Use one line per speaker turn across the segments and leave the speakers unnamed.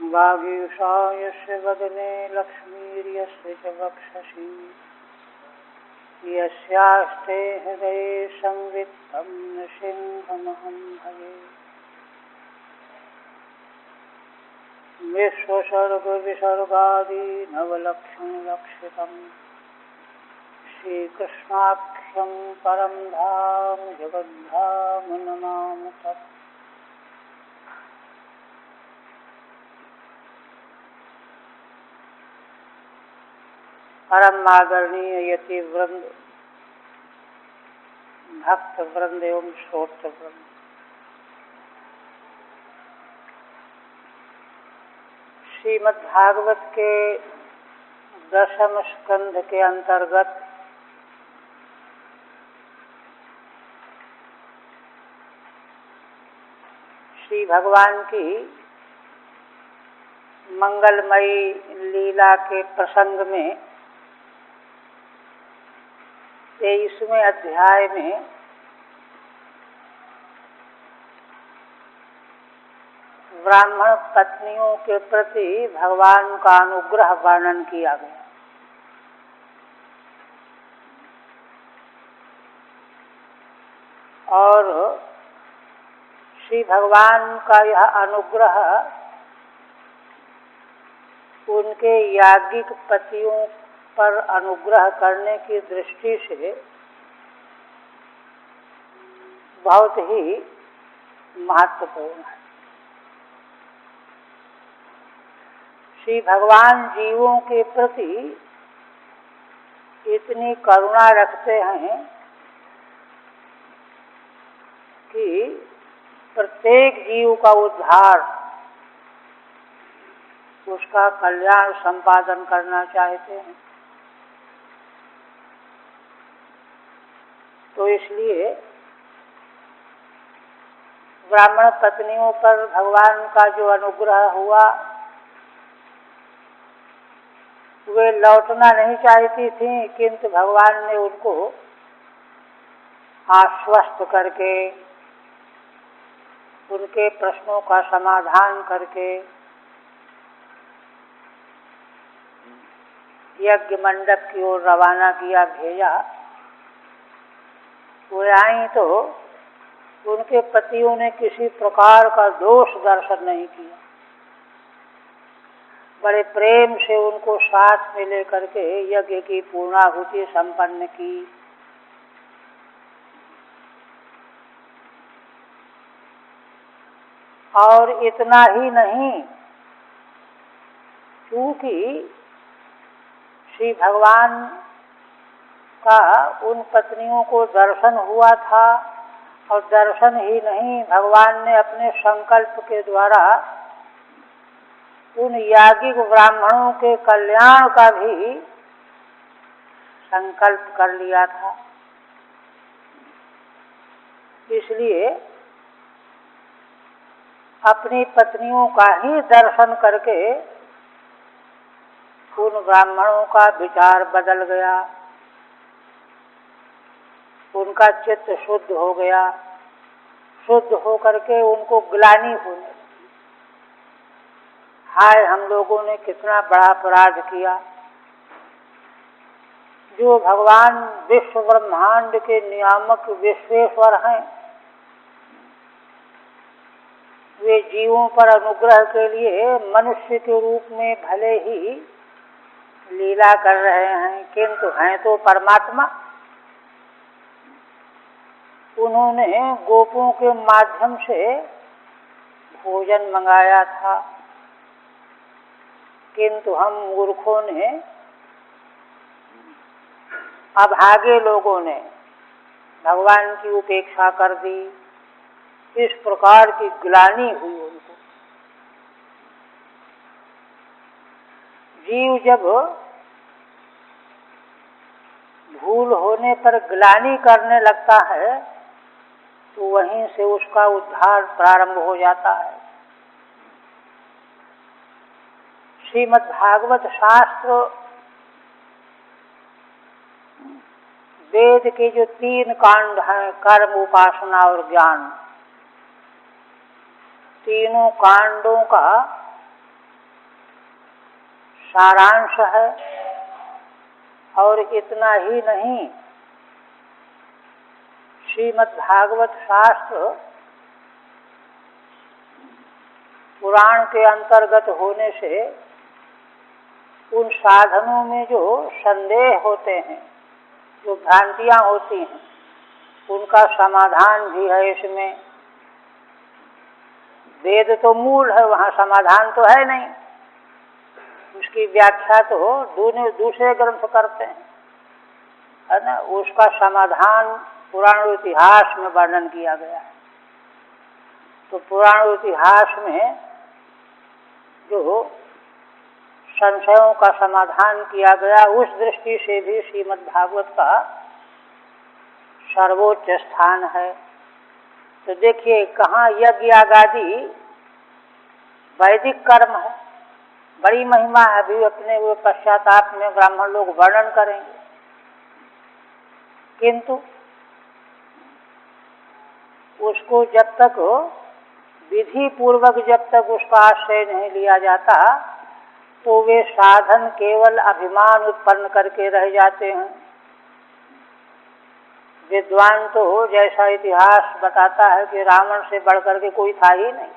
वागीशायस्य वदने लक्ष्मीर्यस्य च वक्षसि यस्यास्ते हृदये संवित्तं नृसिंहमहं भजे। विश्वसर्गविसर्गादि नवलक्षणलक्षितम् श्रीकृष्णाख्यं परं धाम जगद्धाम नमामि तत्। परम आदरणीय यति वृंद, भक्त वृंद एवं श्रोत्र वृंद, श्रीमद् भागवत के 10वें स्कंध के अंतर्गत श्री भगवान की मंगलमयी लीला के प्रसंग में 23वें अध्याय में ब्राह्मण पत्नियों के प्रति भगवान का अनुग्रह वर्णन किया गया। और श्री भगवान का यह अनुग्रह उनके याज्ञिक पतियों पर अनुग्रह करने की दृष्टि से बहुत ही महत्वपूर्ण है। श्री भगवान जीवों के प्रति इतनी करुणा रखते हैं कि प्रत्येक जीव का उद्धार, उसका कल्याण संपादन करना चाहते हैं। तो इसलिए ब्राह्मण पत्नियों पर भगवान का जो अनुग्रह हुआ, वे लौटना नहीं चाहती थीं, किंतु भगवान ने उनको आश्वस्त करके, उनके प्रश्नों का समाधान करके यज्ञ मंडप की ओर रवाना किया, भेजा। वे आई तो उनके पतियों ने किसी प्रकार का दोष दर्शन नहीं किया। बड़े प्रेम से उनको साथ में लेकर के यज्ञ की पूर्णाहुति संपन्न की। और इतना ही नहीं, क्योंकि श्री भगवान का उन पत्नियों को दर्शन हुआ था, और दर्शन ही नहीं, भगवान ने अपने संकल्प के द्वारा उन याज्ञिक ब्राह्मणों के कल्याण का भी संकल्प कर लिया था। इसलिए अपनी पत्नियों का ही दर्शन करके उन ब्राह्मणों का विचार बदल गया, उनका चित्त शुद्ध हो गया। शुद्ध हो करके उनको ग्लानि होने लगी, हाय हम लोगों ने कितना बड़ा अपराध किया। जो भगवान विश्व ब्रह्मांड के नियामक विश्वेश्वर हैं, वे जीवों पर अनुग्रह के लिए मनुष्य के रूप में भले ही लीला कर रहे हैं, किंतु हैं तो परमात्मा। उन्होंने गोपों के माध्यम से भोजन मंगाया था, किंतु हम मूर्खों ने, अभागे लोगों ने भगवान की उपेक्षा कर दी। इस प्रकार की ग्लानि हुई उनको। जीव जब भूल होने पर ग्लानि करने लगता है, तो वहीं से उसका उद्धार प्रारंभ हो जाता है। श्रीमद् भागवत शास्त्र वेद के जो 3 कांड हैं, कर्म, उपासना और ज्ञान, तीनों कांडों का सारांश है। और इतना ही नहीं, श्रीमद् भागवत शास्त्र पुराण के अंतर्गत होने से उन साधनों में जो संदेह होते हैं, जो भ्रांतियां होती हैं, उनका समाधान भी है इसमें। वेद तो मूल है, वहाँ समाधान तो है नहीं, उसकी व्याख्या तो दूसरे ग्रंथ करते हैं, है ना। उसका समाधान पुराण इतिहास में वर्णन किया गया है। तो पुराण इतिहास में जो संशयों का समाधान किया गया, उस दृष्टि से भी श्रीमद् भागवत का सर्वोच्च स्थान है। तो देखिए, कहाँ यज्ञ आदि वैदिक कर्म है, बड़ी महिमा है। अभी अपने वो पश्चाताप में ब्राह्मण लोग वर्णन करेंगे, किंतु उसको जब तक विधि पूर्वक जब तक उसका आश्रय नहीं लिया जाता, तो वे साधन केवल अभिमान उत्पन्न करके रह जाते हैं। विद्वान तो जैसा इतिहास बताता है कि रावण से बढ़कर के कोई था ही नहीं,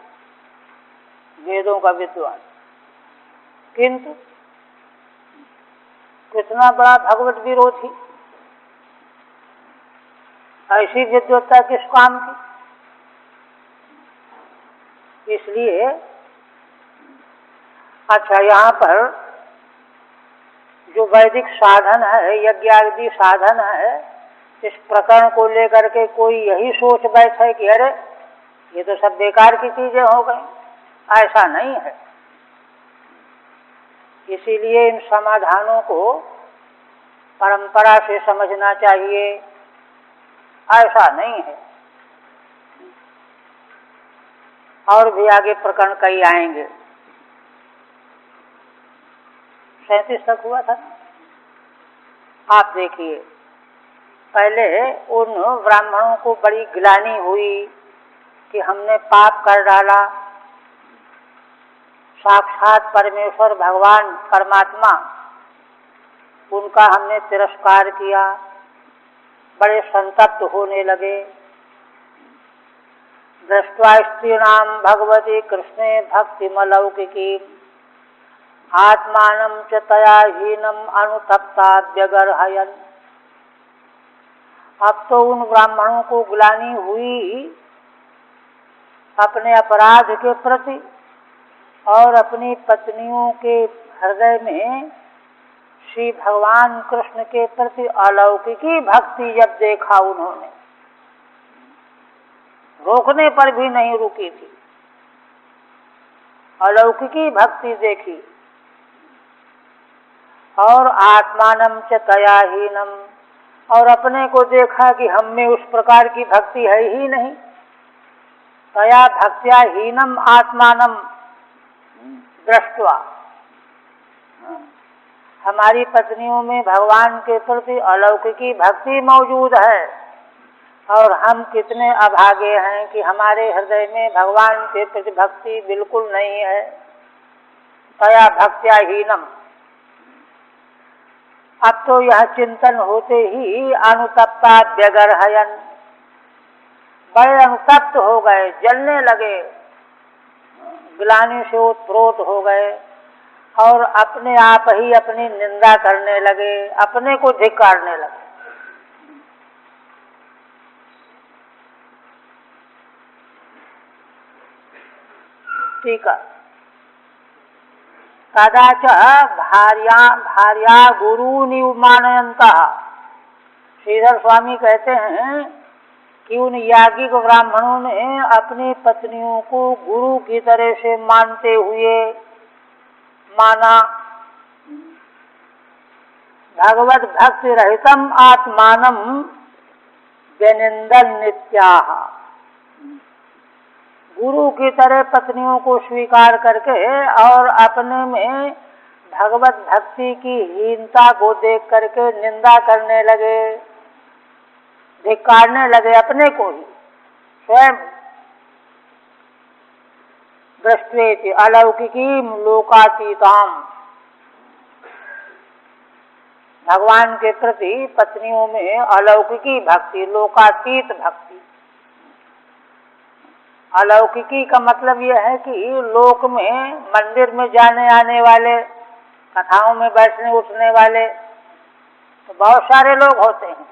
वेदों का विद्वान, किंतु कितना बड़ा भगवत विरोधी। ऐसी विद्वत्ता किस काम की? इसलिए अच्छा, यहाँ पर जो वैदिक साधन है, यज्ञ आदि साधन है, इस प्रकरण को लेकर के कोई यही सोच बैठे कि अरे ये तो सब बेकार की चीजें हो गई, ऐसा नहीं है। इसीलिए इन समाधानों को परंपरा से समझना चाहिए, ऐसा नहीं है। और भी आगे प्रकरण कई आएंगे। 37 तक हुआ था। आप देखिए, पहले उन ब्राह्मणों को बड़ी ग्लानि हुई कि हमने पाप कर डाला, साक्षात परमेश्वर भगवान परमात्मा, उनका हमने तिरस्कार किया, बड़े संतप्त होने लगे। दृष्ट्वा स्त्रीणाम भगवती कृष्णे भक्तिमलौकिकी आत्मानं च तया हीनम अनुतप्ता व्यगर्हयन्। अब तो उन ब्राह्मणों को ग्लानि हुई अपने अपराध के प्रति, और अपनी पत्नियों के हृदय में श्री भगवान कृष्ण के प्रति अलौकिकी भक्ति जब देखा उन्होंने, रोकने पर भी नहीं रुकी थी, अलौकिकी भक्ति देखी। और आत्मानं च तया हीनम, और अपने को देखा कि हम में उस प्रकार की भक्ति है ही नहीं। तया भक्त्या हीनम आत्मानं दृष्ट्वा, हमारी पत्नियों में भगवान के प्रति अलौकिकी भक्ति मौजूद है, और हम कितने अभागे हैं कि हमारे हृदय में भगवान के प्रति भक्ति बिल्कुल नहीं है। तया भक्त्या हीनम। अब तो यह चिंतन होते ही अनुतप्ता व्यगर्हयन्, बड़े अनुतप्त हो गए, जलने लगे, ग्लानि से ओतप्रोत हो गए, और अपने आप ही अपनी निंदा करने लगे, अपने को धिक्कारने लगे। ठीक है। कदाच भार्या गुरुनि मानयन्तः। श्रीधर स्वामी कहते हैं कि उन याज्ञिक ब्राह्मणों ने अपनी पत्नियों को गुरु की तरह से मानते हुए माना। भगवत भक्ति रहितम आत्मानम व्यनिंदन नित्याः। गुरु की तरह पत्नियों को स्वीकार करके और अपने में भगवत भक्ति की हीनता को देख करके निंदा करने लगे, धिक्कारने लगे अपने को ही स्वयं। दृष्ट्वेति अलौकिकीं लोकातीताम्। भगवान के प्रति पत्नियों में अलौकिकी भक्ति, लोकातीत भक्ति। अलौकिकी का मतलब यह है कि लोक में मंदिर में जाने आने वाले, कथाओं में बैठने उठने वाले तो बहुत सारे लोग होते हैं,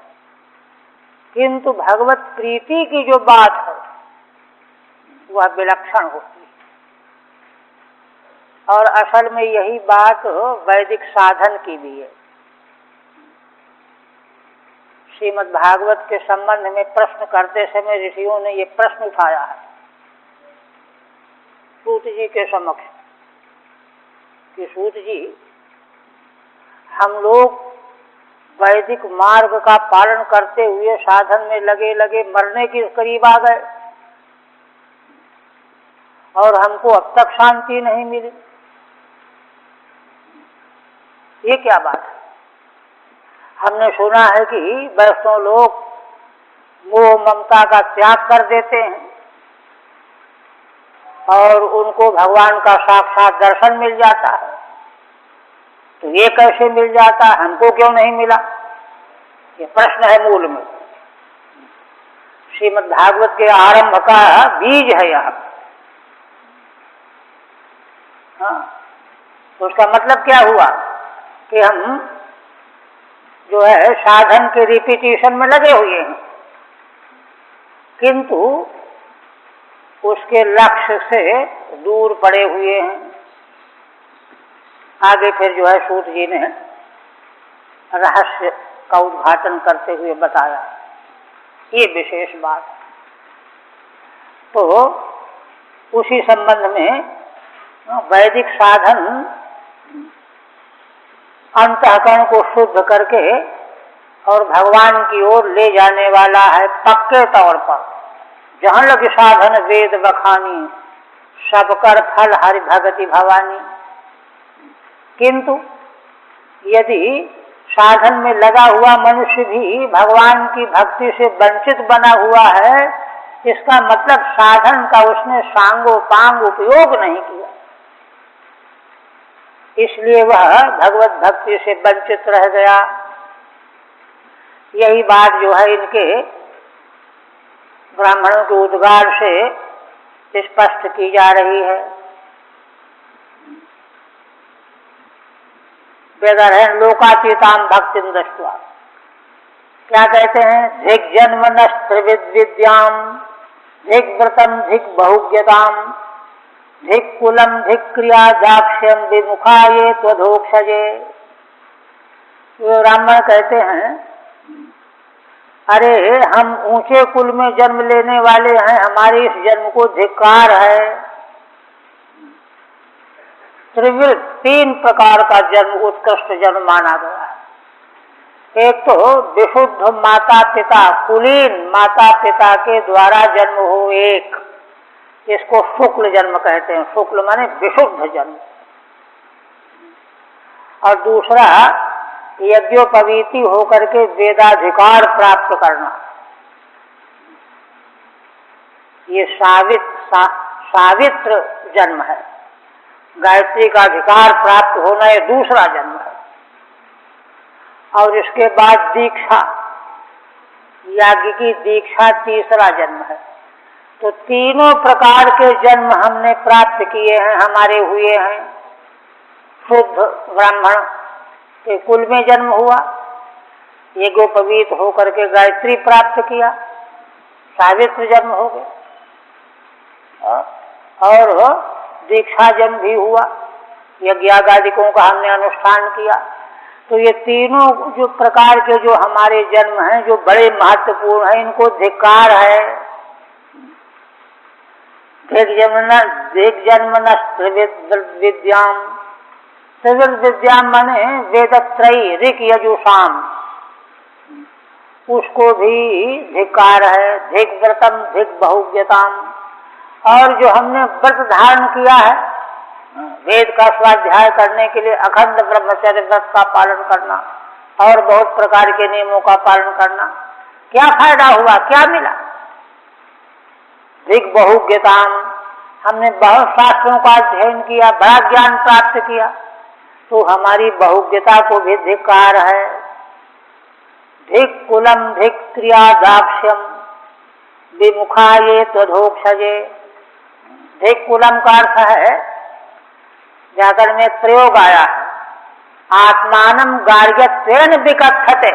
किंतु भगवत प्रीति की जो बात है वह विलक्षण होती है। और असल में यही बात वैदिक साधन की भी है। श्रीमद् भागवत के संबंध में प्रश्न करते समय ऋषियों ने ये प्रश्न उठाया है सूत जी के समक्ष कि सूत जी, हम लोग वैदिक मार्ग का पालन करते हुए साधन में लगे लगे मरने के करीब आ गए और हमको अब तक शांति नहीं मिली, ये क्या बात है? हमने सुना है कि वैष्णव लोग मोह ममता का त्याग कर देते हैं और उनको भगवान का साक्षात दर्शन मिल जाता है, तो ये कैसे मिल जाता है, हमको क्यों नहीं मिला? ये प्रश्न है मूल में। श्रीमद् भागवत के आरंभ का बीज है यह। हाँ, तो उसका मतलब क्या हुआ कि हम जो है साधन के रिपीटिशन में लगे हुए हैं, किंतु उसके लक्ष्य से दूर पड़े हुए हैं। आगे फिर जो है सूत जी ने रहस्य का उद्घाटन करते हुए बताया ये विशेष बात। तो उसी संबंध में वैदिक साधन अंतःकरण को शुद्ध करके और भगवान की ओर ले जाने वाला है पक्के तौर पर। जहाँ लग साधन वेद बखानी, सब कर फल हरि भगति भवानी। किंतु यदि साधन में लगा हुआ मनुष्य भी भगवान की भक्ति से वंचित बना हुआ है, इसका मतलब साधन का उसने सांगोपांग उपयोग नहीं किया, इसलिए वह भगवत भक्ति से वंचित रह गया। यही बात जो है इनके ब्राह्मणों के उद्गार से स्पष्ट की जा रही है। वेदर्हन लोकातीताम भक्तिम दृष्ट्वा, क्या कहते हैं? धिक जन्मनस्त्रिविद विद्याम, धिक व्रतम धिक बहुज्ञताम, धिक कुलम धिक क्रिया दाक्ष्यम विमुखाये त्वधोक्षजे। ब्राह्मण कहते हैं, अरे हम ऊंचे कुल में जन्म लेने वाले हैं, हमारे इस जन्म को धिक्कार है। त्रिविध, 3 प्रकार का जन्म उत्कृष्ट जन्म माना गया है। एक तो विशुद्ध माता पिता, कुलीन माता पिता के द्वारा जन्म हो एक, इसको शुक्ल जन्म कहते हैं। शुक्ल माने विशुद्ध जन्म। और दूसरा यज्ञोपवीति होकर के वेदाधिकार प्राप्त करना, ये सावित्र जन्म है। गायत्री का अधिकार प्राप्त होना ये दूसरा जन्म है। और इसके बाद दीक्षा, याज्ञ की दीक्षा तीसरा जन्म है। तो तीनों प्रकार के जन्म हमने प्राप्त किए हैं, हमारे हुए हैं। शुद्ध ब्राह्मण के कुल में जन्म हुआ, यज्ञोपवीत होकर के गायत्री प्राप्त किया, सावित्र जन्म हो गया। और दीक्षा जन्म भी हुआ, यज्ञागादिकों का हमने अनुष्ठान किया। तो ये तीनों जो प्रकार के जो हमारे जन्म हैं, जो बड़े महत्वपूर्ण हैं, इनको धिक्कार है। धिक जन्मन त्रिविद विद्याम, त्रिविद विद्याम माने वेदत्रयी ऋक यजुषाम, उसको भी धिक्कार है। धिक व्रतम धिक बहुज्ञताम, और जो हमने व्रत धारण किया है, वेद का स्वाध्याय करने के लिए अखंड ब्रह्मचर्य व्रत का पालन करना और बहुत प्रकार के नियमों का पालन करना, क्या फायदा हुआ, क्या मिला? धिक बहुज्ञताम, हमने बहुत शास्त्रों का अध्ययन किया, बड़ा ज्ञान प्राप्त किया, तो हमारी बहुज्ञता को भी धिक्कार है। धिक कुलम धिक क्रिया दाक्ष्यम विमुखा ये त्वधोक्षजे। धिक कुलम का अर्थ है, जाकर में प्रयोग आया है, आत्मानम गार्ग्यत्वेन विकथते,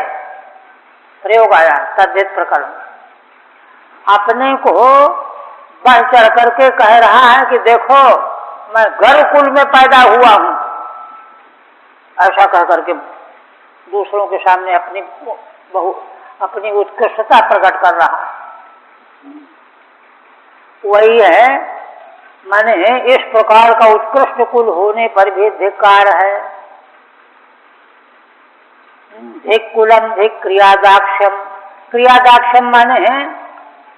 प्रयोग आया तद्धित प्रकरण। अपने को बढ़ चढ़ करके कह रहा है कि देखो मैं गर्भकुल में पैदा हुआ हूं, ऐसा कह करके दूसरों के सामने अपनी उत्कृष्टता प्रकट कर रहा है। वही है, माने इस प्रकार का उत्कृष्ट कुल होने पर भी धिक्कार है। धिक कुलम धिक क्रियादाक्ष्यम, क्रियादाक्ष्यम माने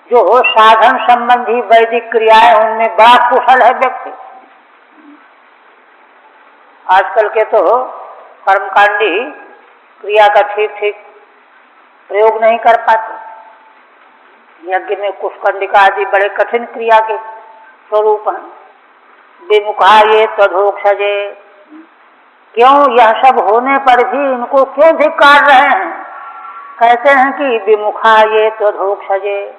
जो साधन संबंधी वैदिक क्रियाएं उनमें बड़ा कुशल है व्यक्ति। आजकल के तो कर्मकांडी क्रिया का ठीक ठीक प्रयोग नहीं कर पाते। यज्ञ में कुशकंडिका आदि बड़े कठिन क्रिया के स्वरूप हैं। विमुखा ये त्वधोक्षजे, क्यों यह सब होने पर भी इनको क्यों धिक्कार रहे हैं? कहते हैं कि विमुखा ये त्वधोक्षजे,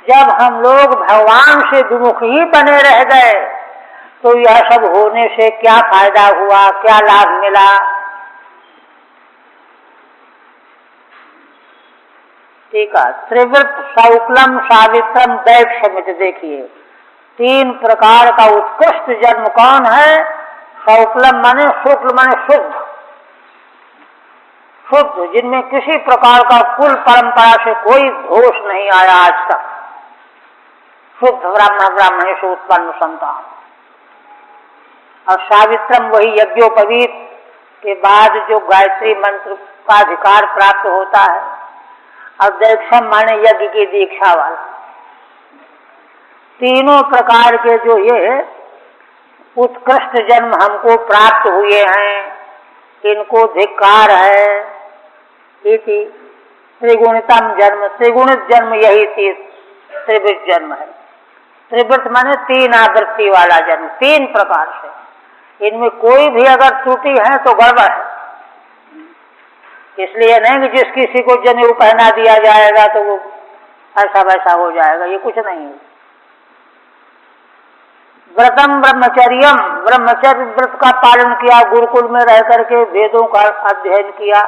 जब हम लोग भगवान से विमुख ही बने रह गए तो यह सब होने से क्या फायदा हुआ, क्या लाभ मिला? ठीक है, त्रिवृत शौक्लम सावित्रम दैक्षमित, देखिए 3 प्रकार का उत्कृष्ट जन्म कौन है? शौक्लम माने शुक्ल माने शुद्ध, शुद्ध जिनमें किसी प्रकार का कुल परंपरा से कोई दोष नहीं आया आज तक, शुद्ध ब्राह्मण से उत्पन्न संतान। और सावित्रम वही यज्ञोपवीत के बाद जो गायत्री मंत्र का अधिकार प्राप्त होता है। और दैक्षम माने यज्ञ की दीक्षा वाला। तीनों प्रकार के जो ये उत्कृष्ट जन्म हमको प्राप्त हुए हैं, इनको धिक्कार है। इति त्रिगुणितम जन्म, त्रिगुणित जन्म यही त्रिवृत जन्म है। त्रिवृत माने 3 आवृत्ति वाला जन्म, 3 प्रकार से। इनमें कोई भी अगर त्रुटि है तो गड़बड़ है। इसलिए नहीं कि जिस किसी को जनेऊ पहना दिया जाएगा तो वो ऐसा वैसा हो जाएगा, ये कुछ नहीं है। व्रतम ब्रह्मचर्यम, ब्रह्मचर्य व्रत का पालन किया, गुरुकुल में रह करके वेदों का अध्ययन किया।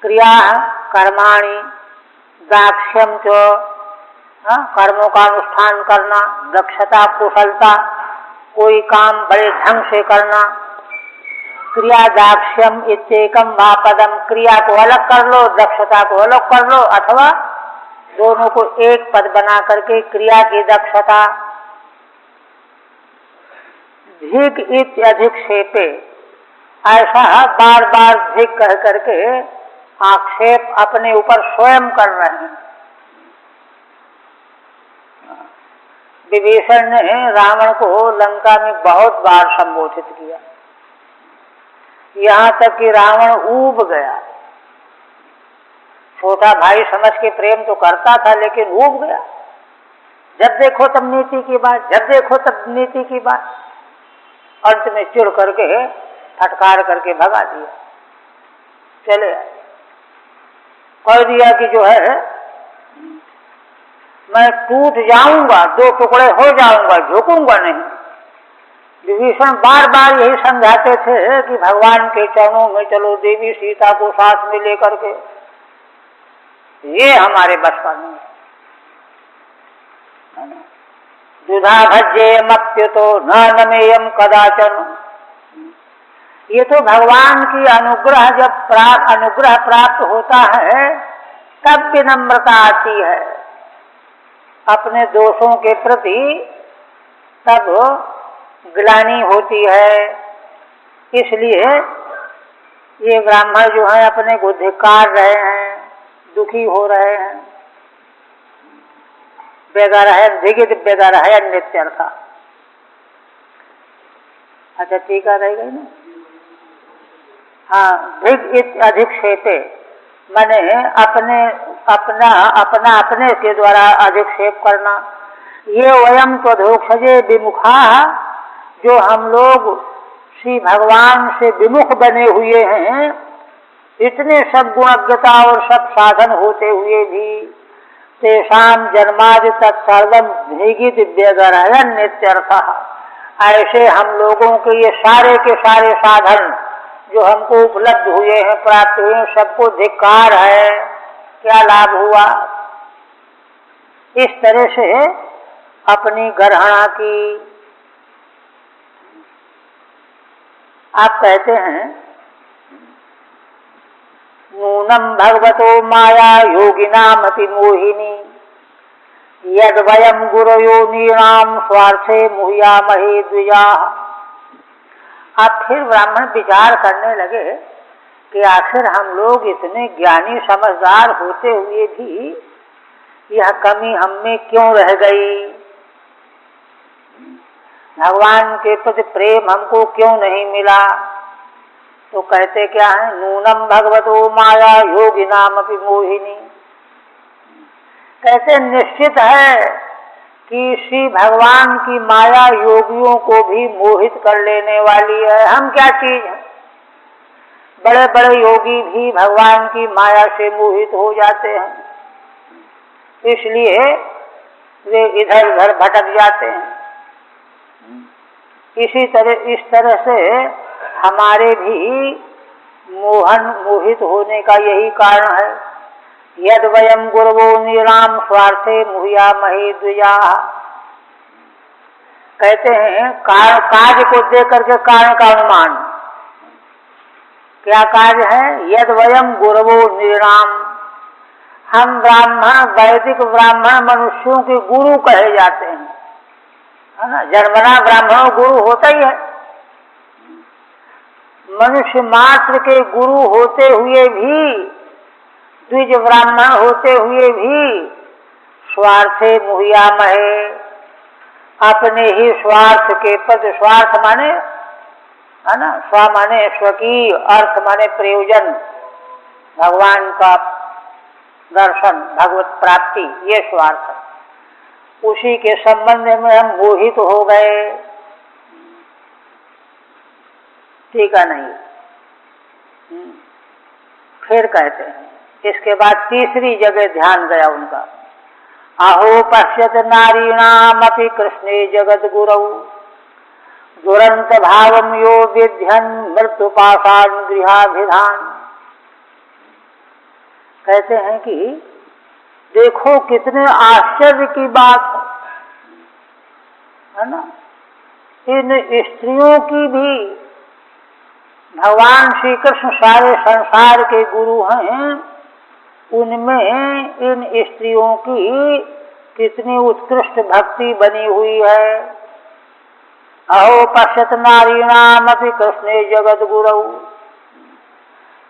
क्रिया कर्माणि दाक्ष्यम च, कर्मों का अनुष्ठान करना, दक्षता कुशलता, कोई काम बड़े ढंग से करना। क्रिया दाक्ष्यम इत्येकम वा पदम, क्रिया को अलग कर लो, दक्षता को अलग कर लो, अथवा दोनों को एक पद बना करके क्रिया की दक्षता। धिक इत्यधिक्षेपे, ऐसा बार बार धिक कह करके आक्षेप अपने ऊपर स्वयं कर रहे हैं। विभीषण ने रावण को लंका में बहुत बार संबोधित किया, यहाँ तक कि रावण ऊब गया। छोटा भाई समझ के प्रेम तो करता था, लेकिन ऊब गया। जब देखो तब नीति की बात, जब देखो तब नीति की बात। अंत में चिढ़ करके फटकार करके भगा दिया, चले आए। कह दिया कि जो है मैं टूट जाऊंगा, 2 टुकड़े हो जाऊंगा, झुकूंगा नहीं। विभीषण बार बार यही समझाते थे कि भगवान के चरणों में चलो, देवी सीता को साथ में लेकर के, ये हमारे बस का नहीं है। दुधा भज्येयमप्युतो न नमेयम कदाचन, ये तो भगवान की अनुग्रह जब अनुग्रह प्राप्त होता है तब विनम्रता आती है अपने दोषों के प्रति, तब ग्लानि होती है। इसलिए ये ब्राह्मण जो है अपने को धिक्कार रहे हैं, दुखी हो रहे हैं। बेगरह धिगित बेगरह नित्यर्थ। अच्छा ठीक है, रह गई ना। हाँ, धिग अधिक्षेपे माने अपने के द्वारा अधिक्षेप करना। ये वयम त्वधोक्षजे विमुखा, जो हम लोग श्री भगवान से विमुख बने हुए हैं, इतने सब गुणज्ञता और सब साधन होते हुए भी तेषाम जन्मादि तत्सर्वम भेगित व्यगरहयन नित्यर्थः। ऐसे हम लोगों के ये सारे के सारे साधन जो हमको उपलब्ध हुए हैं, प्राप्त हुए हैं, सबको धिक्कार है, क्या लाभ हुआ। इस तरह से अपनी ग्रहणा की। आप कहते हैं नूनम भगवतो माया योगिनामति मोहिनी यद वयम गुरयो नीणाम स्वार्थे मुह्यामहे द्विजाः। अब फिर ब्राह्मण विचार करने लगे कि आखिर हम लोग इतने ज्ञानी समझदार होते हुए भी यह कमी हम में क्यों रह गई, भगवान के प्रति प्रेम हमको क्यों नहीं मिला। तो कहते क्या है, नूनम भगवतो माया योगिनामपि मोहिनी। कहते निश्चित है कि श्री भगवान की माया योगियों को भी मोहित कर लेने वाली है। हम क्या चीज हैं, बड़े बड़े योगी भी भगवान की माया से मोहित हो जाते हैं, इसलिए वे इधर उधर भटक जाते हैं। इस तरह से हमारे भी मोहित होने का यही कारण है। यद वयम गुरवो निराम स्वार्थे मुह्यामहे द्विजाः। कहते हैं कार्य को देख करके कारण का अनुमान। क्या कार्य है, यद वयम गुरवो निराम। हम ब्राह्मण, वैदिक ब्राह्मण मनुष्यों के गुरु कहे जाते हैं, है ना। जन्मना ब्राह्मणों गुरु होता ही है। मनुष्य मात्र के गुरु होते हुए भी, द्विज ब्राह्मण होते हुए भी स्वार्थे मुह्यामहे, अपने ही स्वार्थ के पद, स्वार्थ माने है ना, स्व माने स्वकीय, अर्थ माने प्रयोजन, भगवान का दर्शन, भगवत प्राप्ति, ये स्वार्थ है। उसी के संबंध में हम मोहित हो गए। ठीक है नहीं। फिर कहते हैं, इसके बाद तीसरी जगह ध्यान गया उनका। अहो पश्यत नारीणामपि कृष्णे जगत गुरौ दुरंत भावम यो विध्यन मृत्युपाषाण गृहाभिधान। कहते हैं कि देखो कितने आश्चर्य की बात है ना, इन स्त्रियों की भी, भगवान श्री कृष्ण सारे संसार के गुरु हैं, उनमें इन स्त्रियों की कितनी उत्कृष्ट भक्ति बनी हुई है। अहो पश्यत नारीणामपि कृष्णे जगत गुरौ।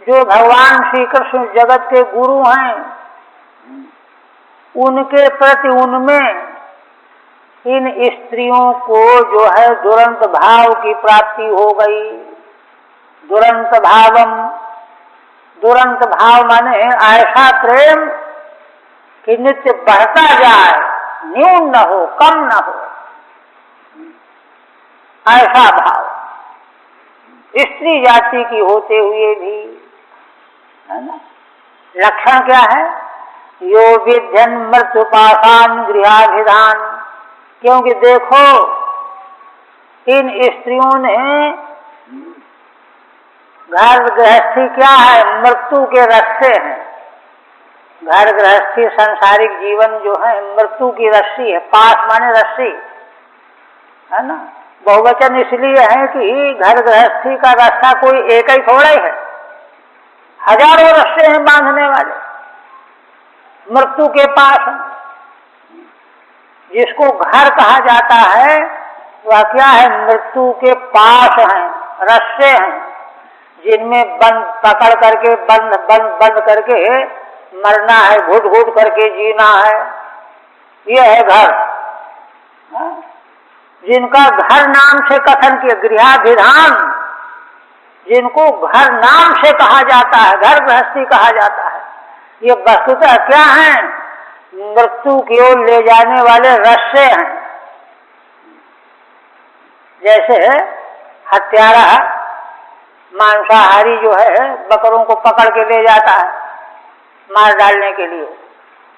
जो भगवान श्री कृष्ण जगत के गुरु हैं, उनके प्रति उनमें इन स्त्रियों को जो है दुरंत भाव की प्राप्ति हो गई। दुरंत भावम, दुरंत भाव माने ऐसा प्रेम कि नित्य बढ़ता जाए, न्यून न हो, कम न हो, ऐसा भाव स्त्री जाति की होते हुए भी, है ना। लक्षण क्या है, यो विध्यन मृत्युपाषाण गृहाभिधान। क्योंकि देखो इन स्त्रियों ने, घर गृहस्थी क्या है, मृत्यु के रस्से हैं। घर गृहस्थी सांसारिक जीवन जो है मृत्यु की रस्सी है। पास माने रस्सी, है ना। बहुवचन इसलिए है कि घर गृहस्थी का रास्ता कोई एक ही थोड़ा ही है, हजारों रस्से हैं बांधने वाले, मृत्यु के पास। जिसको घर कहा जाता है वह क्या है, मृत्यु के पास हैं, रस्से हैं, जिनमें बंद पकड़ करके बंद करके मरना है, घुट घुट करके जीना है। ये है घर। जिनका घर नाम से कथन किया, गृहाभिधान, जिनको घर नाम से कहा जाता है, घर गृहस्थी कहा जाता है, ये वस्तुतः क्या है, मृत्यु की ओर ले जाने वाले रस्से हैं। जैसे हत्यारा मांसाहारी जो है बकरों को पकड़ के ले जाता है मार डालने के लिए,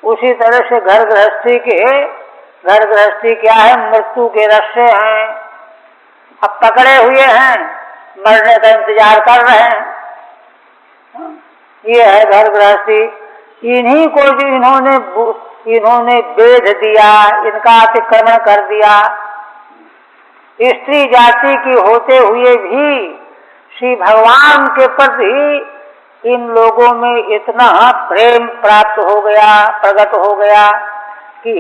उसी तरह से घर गृहस्थी क्या है, मृत्यु के रस्से हैं, अब पकड़े हुए हैं, मरने का इंतजार कर रहे हैं। ये है घर गृहस्थी। इन्हीं को जो इन्होंने वेध दिया, इनका अतिक्रमण कर दिया, स्त्री जाति की होते हुए भी श्री भगवान के प्रति इन लोगों में इतना प्रेम प्राप्त हो गया, प्रकट हो गया कि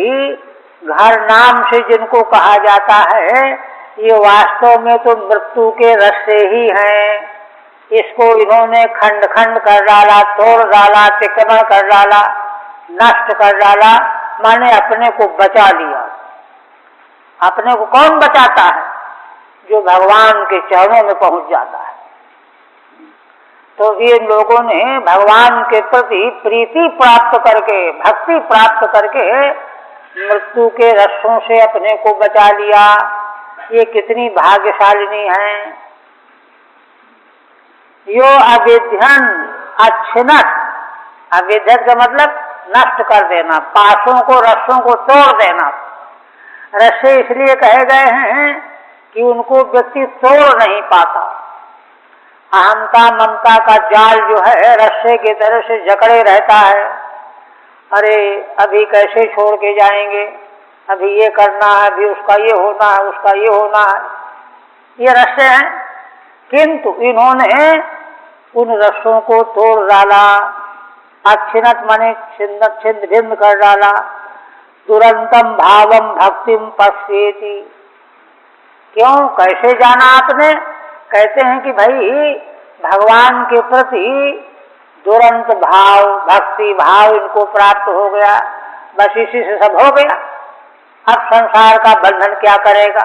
घर नाम से जिनको कहा जाता है ये वास्तव में तो मृत्यु के रस्से ही हैं। इसको इन्होंने खंड खंड कर डाला, तोड़ डाला, अतिक्रमण कर डाला, नष्ट कर डाला, माने अपने को बचा लिया। अपने को कौन बचाता है? जो भगवान के चरणों में पहुंच जाता है। तो ये लोगों ने भगवान के प्रति प्रीति प्राप्त करके, भक्ति प्राप्त करके मृत्यु के रस्सों से अपने को बचा लिया। ये कितनी भाग्यशालिनी है। यो अविध्यन अच्छिनत, अविध्यत का मतलब नष्ट कर देना, पासों को रस्सों को तोड़ देना। रस्से इसलिए कहे गए हैं कि उनको व्यक्ति तोड़ नहीं पाता। अहंता ममता का जाल जो है रस्से की तरह से जकड़े रहता है। अरे अभी कैसे छोड़ के जाएंगे, अभी ये करना है, अभी उसका ये होना है, उसका ये होना है, ये रस्से हैं। किंतु इन्होंने उन रस्सों को तोड़ डाला, अच्छिन्नत माने छिन्न भिन्न कर डाला। तुरंतम भावम भक्तिम पश्येति। क्यों, कैसे जाना आपने? कहते हैं कि भाई भगवान के प्रति तुरंत भाव, भक्ति भाव इनको प्राप्त हो गया, बस इसी से सब हो गया। अब संसार का बंधन क्या करेगा?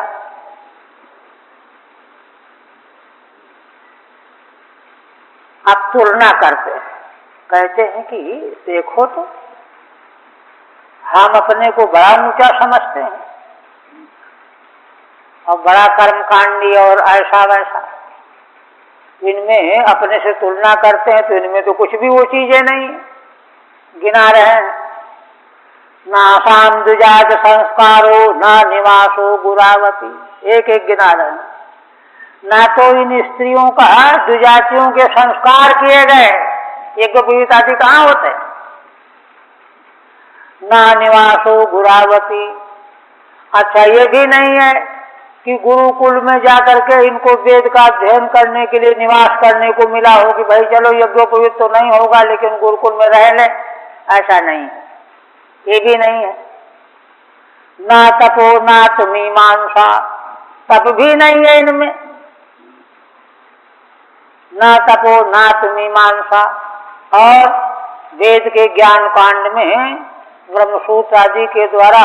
अब तुलना करते हैं, कहते हैं कि देखो तो हम अपने को बड़ा ऊंचा समझते हैं और बड़ा कर्मकांडी और ऐसा वैसा, इनमें अपने से तुलना करते हैं तो इनमें तो कुछ भी वो चीजें नहीं गिना रहे हैं। ना आसाम दुजात संस्कारो ना निवासो गुरावती, एक एक गिना रहे हैं। ना तो इन स्त्रियों का दुजातियों के संस्कार किए गए, एक पवित्र आदि कहाँ होते हैं। ना निवासो गुरावती, अच्छा ये भी नहीं है कि गुरुकुल में जाकर के इनको वेद का अध्ययन करने के लिए निवास करने को मिला हो कि भाई चलो यज्ञोपवीत तो नहीं होगा लेकिन गुरुकुल में रह ले, ऐसा नहीं है, ये भी नहीं है। ना तपो ना मीमांसा, तप भी नहीं है इनमें। ना तपो ना मीमांसा, और वेद के ज्ञान कांड में ब्रह्मसूत्र आदि के द्वारा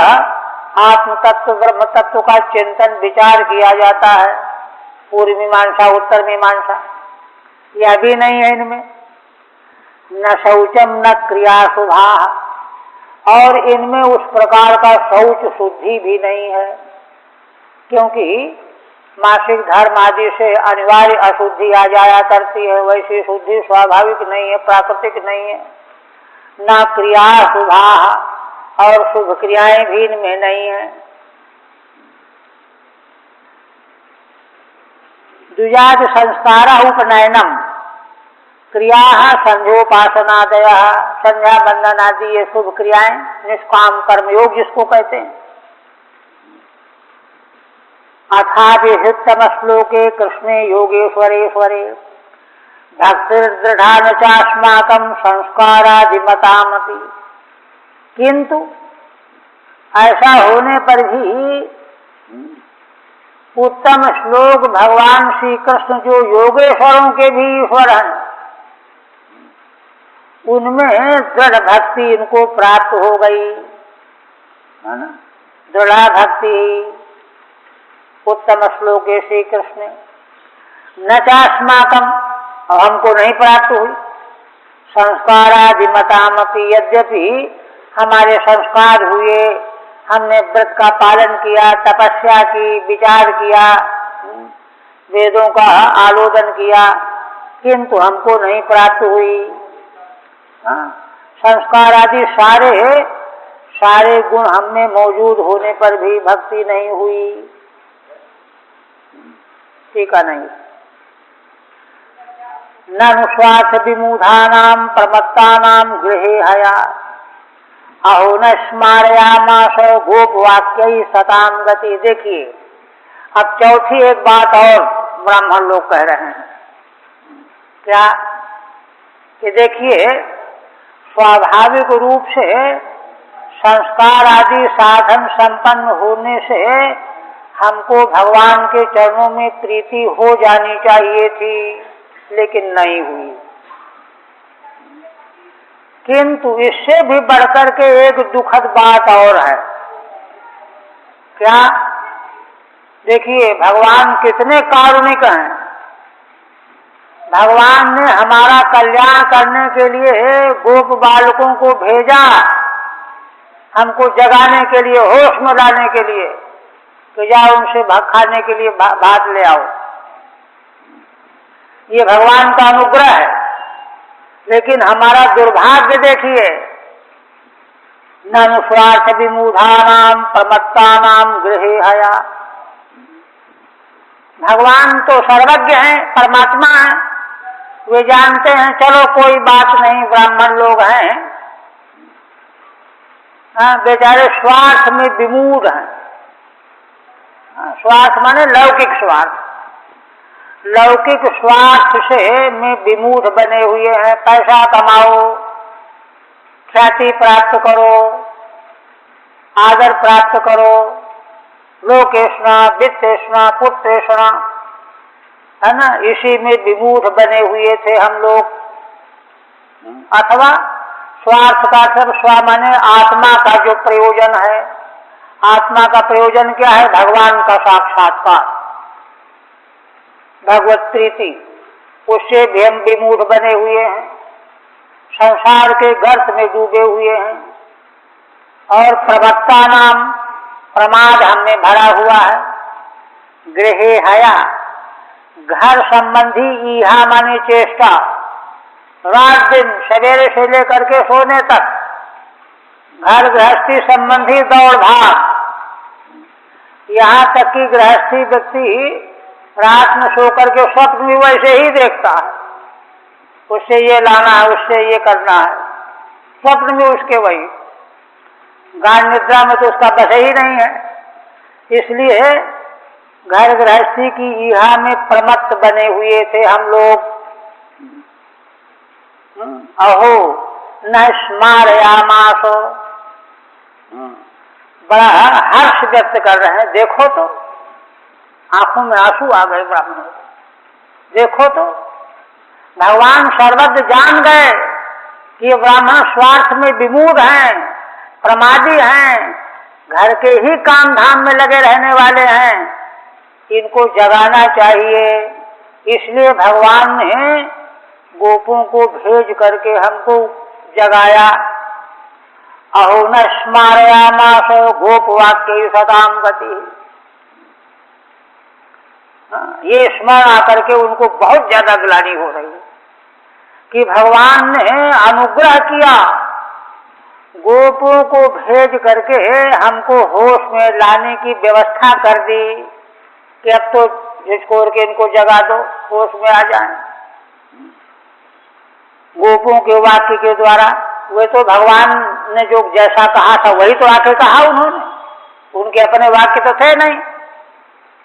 आत्म तत्व ब्रह्म तत्व का चिंतन विचार किया जाता है। पूर्व मीमांसा उत्तर मीमांसा, यह भी नहीं है इनमें। न शौचम न क्रिया शुभा, और इनमें उस प्रकार का शौच शुद्धि भी नहीं है, क्योंकि मासिक धर्म आदि से अनिवार्य अशुद्धि आ जाया करती है, वैसी शुद्धि स्वाभाविक नहीं है, प्राकृतिक नहीं है। न क्रिया शुभा, और शुभ क्रियाएं भी इनमें नहीं है। द्विजात संस्कार उपनयनम क्रिया संध्योपासनादय, संध्या बंदन आदि ये शुभ क्रियाएं, निष्काम कर्मयोग जिसको कहते हैं। अथाभिहितम श्लोके कृष्णे योगेश्वरेश्वरे भक्तिर्दृढ़ा चास्माकं संस्कारादिमतामपि, किंतु ऐसा होने पर भी उत्तम श्लोक भगवान श्री कृष्ण जो योगेश्वरों के भी ईश्वर हैं, उनमें दृढ़ भक्ति इनको प्राप्त हो गई, है ना। दृढ़ भक्ति उत्तम श्लोक श्री कृष्ण न चास्माकम, हमको नहीं प्राप्त हुई। संस्कारादिमतामपि, यद्यपि हमारे संस्कार हुए, हमने व्रत का पालन किया, तपस्या की, विचार किया, वेदों का आलोदन किया, किंतु हमको नहीं प्राप्त हुई। संस्कार आदि सारे गुण हम में मौजूद होने पर भी भक्ति नहीं हुई। ठीक है नहीं। ननु स्वार्थ विमूढ़ानां प्रमत्तानां गृहे हया अहो न स्मारयामास गोपवाक्य सताम गति। देखिए अब चौथी एक बात और ब्राह्मण लोग कह रहे हैं। क्या कि देखिए स्वाभाविक रूप से संस्कार आदि साधन संपन्न होने से हमको भगवान के चरणों में प्रीति हो जानी चाहिए थी, लेकिन नहीं हुई। किंतु इससे भी बढ़कर के एक दुखद बात और है। क्या? देखिए भगवान कितने कारुणिक हैं। भगवान ने हमारा कल्याण करने के लिए गोप बालकों को भेजा, हमको जगाने के लिए, होश में लाने के लिए कि जाओ उनसे खाने के लिए भात ले आओ। ये भगवान का अनुग्रह है। लेकिन हमारा दुर्भाग्य देखिए, ननु स्वार्थ विमूढ़ानां प्रमत्तानां गृहे हया। भगवान तो सर्वज्ञ हैं, परमात्मा हैं, वे जानते हैं चलो कोई बात नहीं, ब्राह्मण लोग हैं, बेचारे स्वार्थ में विमूढ़ हैं। स्वार्थ माने लौकिक स्वार्थ, लौकिक स्वार्थ से में विमूढ़ बने हुए हैं। पैसा कमाओ, ख्याति प्राप्त करो, आदर प्राप्त करो, लोकेशना वित्तेषणा पुत्रेषणा, है ना, इसी में विमूढ़ बने हुए थे हम लोग। अथवा स्वार्थ का सब स्व माने आत्मा का जो प्रयोजन है, आत्मा का प्रयोजन क्या है? भगवान का साक्षात्कार, भगवत प्रीति, उससे भी हम विमूढ़ बने हुए हैं, संसार के गर्त में डूबे हुए हैं। और प्रवक्ता नाम प्रमाद हमें भरा हुआ है। गृहे हया, घर संबंधी ईहा माने चेष्टा, रात दिन सवेरे से लेकर के सोने तक घर गृहस्थी संबंधी दौड़ भाग। यहाँ तक कि गृहस्थी व्यक्ति रात में सो करके स्वप्न भी वैसे ही देखता है, उससे ये लाना है, उससे ये करना है, स्वप्न में उसके वही, गाढ़ निद्रा में तो उसका बस ही नहीं है। इसलिए घर गृहस्थी की ईहा में प्रमत्त बने हुए थे हम लोग। अहो न स्मारयामास, बड़ा हर्ष व्यक्त कर रहे हैं। देखो तो आंखों में आंसू आ गए ब्राह्मणों को। देखो तो भगवान सर्वज्ञ जान गए कि ये ब्राह्मण स्वार्थ में विमूढ़ हैं, प्रमादी हैं, घर के ही काम धाम में लगे रहने वाले हैं, इनको जगाना चाहिए। इसलिए भगवान ने गोपों को भेज करके हमको जगाया। अहो न स्मारयामास गोपवाक्य सदाम गति। ये स्मरण आकर के उनको बहुत ज्यादा ग्लानि हो रही है कि भगवान ने अनुग्रह किया, गोपों को भेज करके हमको होश में लाने की व्यवस्था कर दी कि अब तो झिझकोर के इनको जगा दो, होश में आ जाएं। गोपों के वाक्य के द्वारा, वे तो भगवान ने जो जैसा कहा था वही तो आके कहा उन्होंने, उनके अपने वाक्य तो थे नहीं,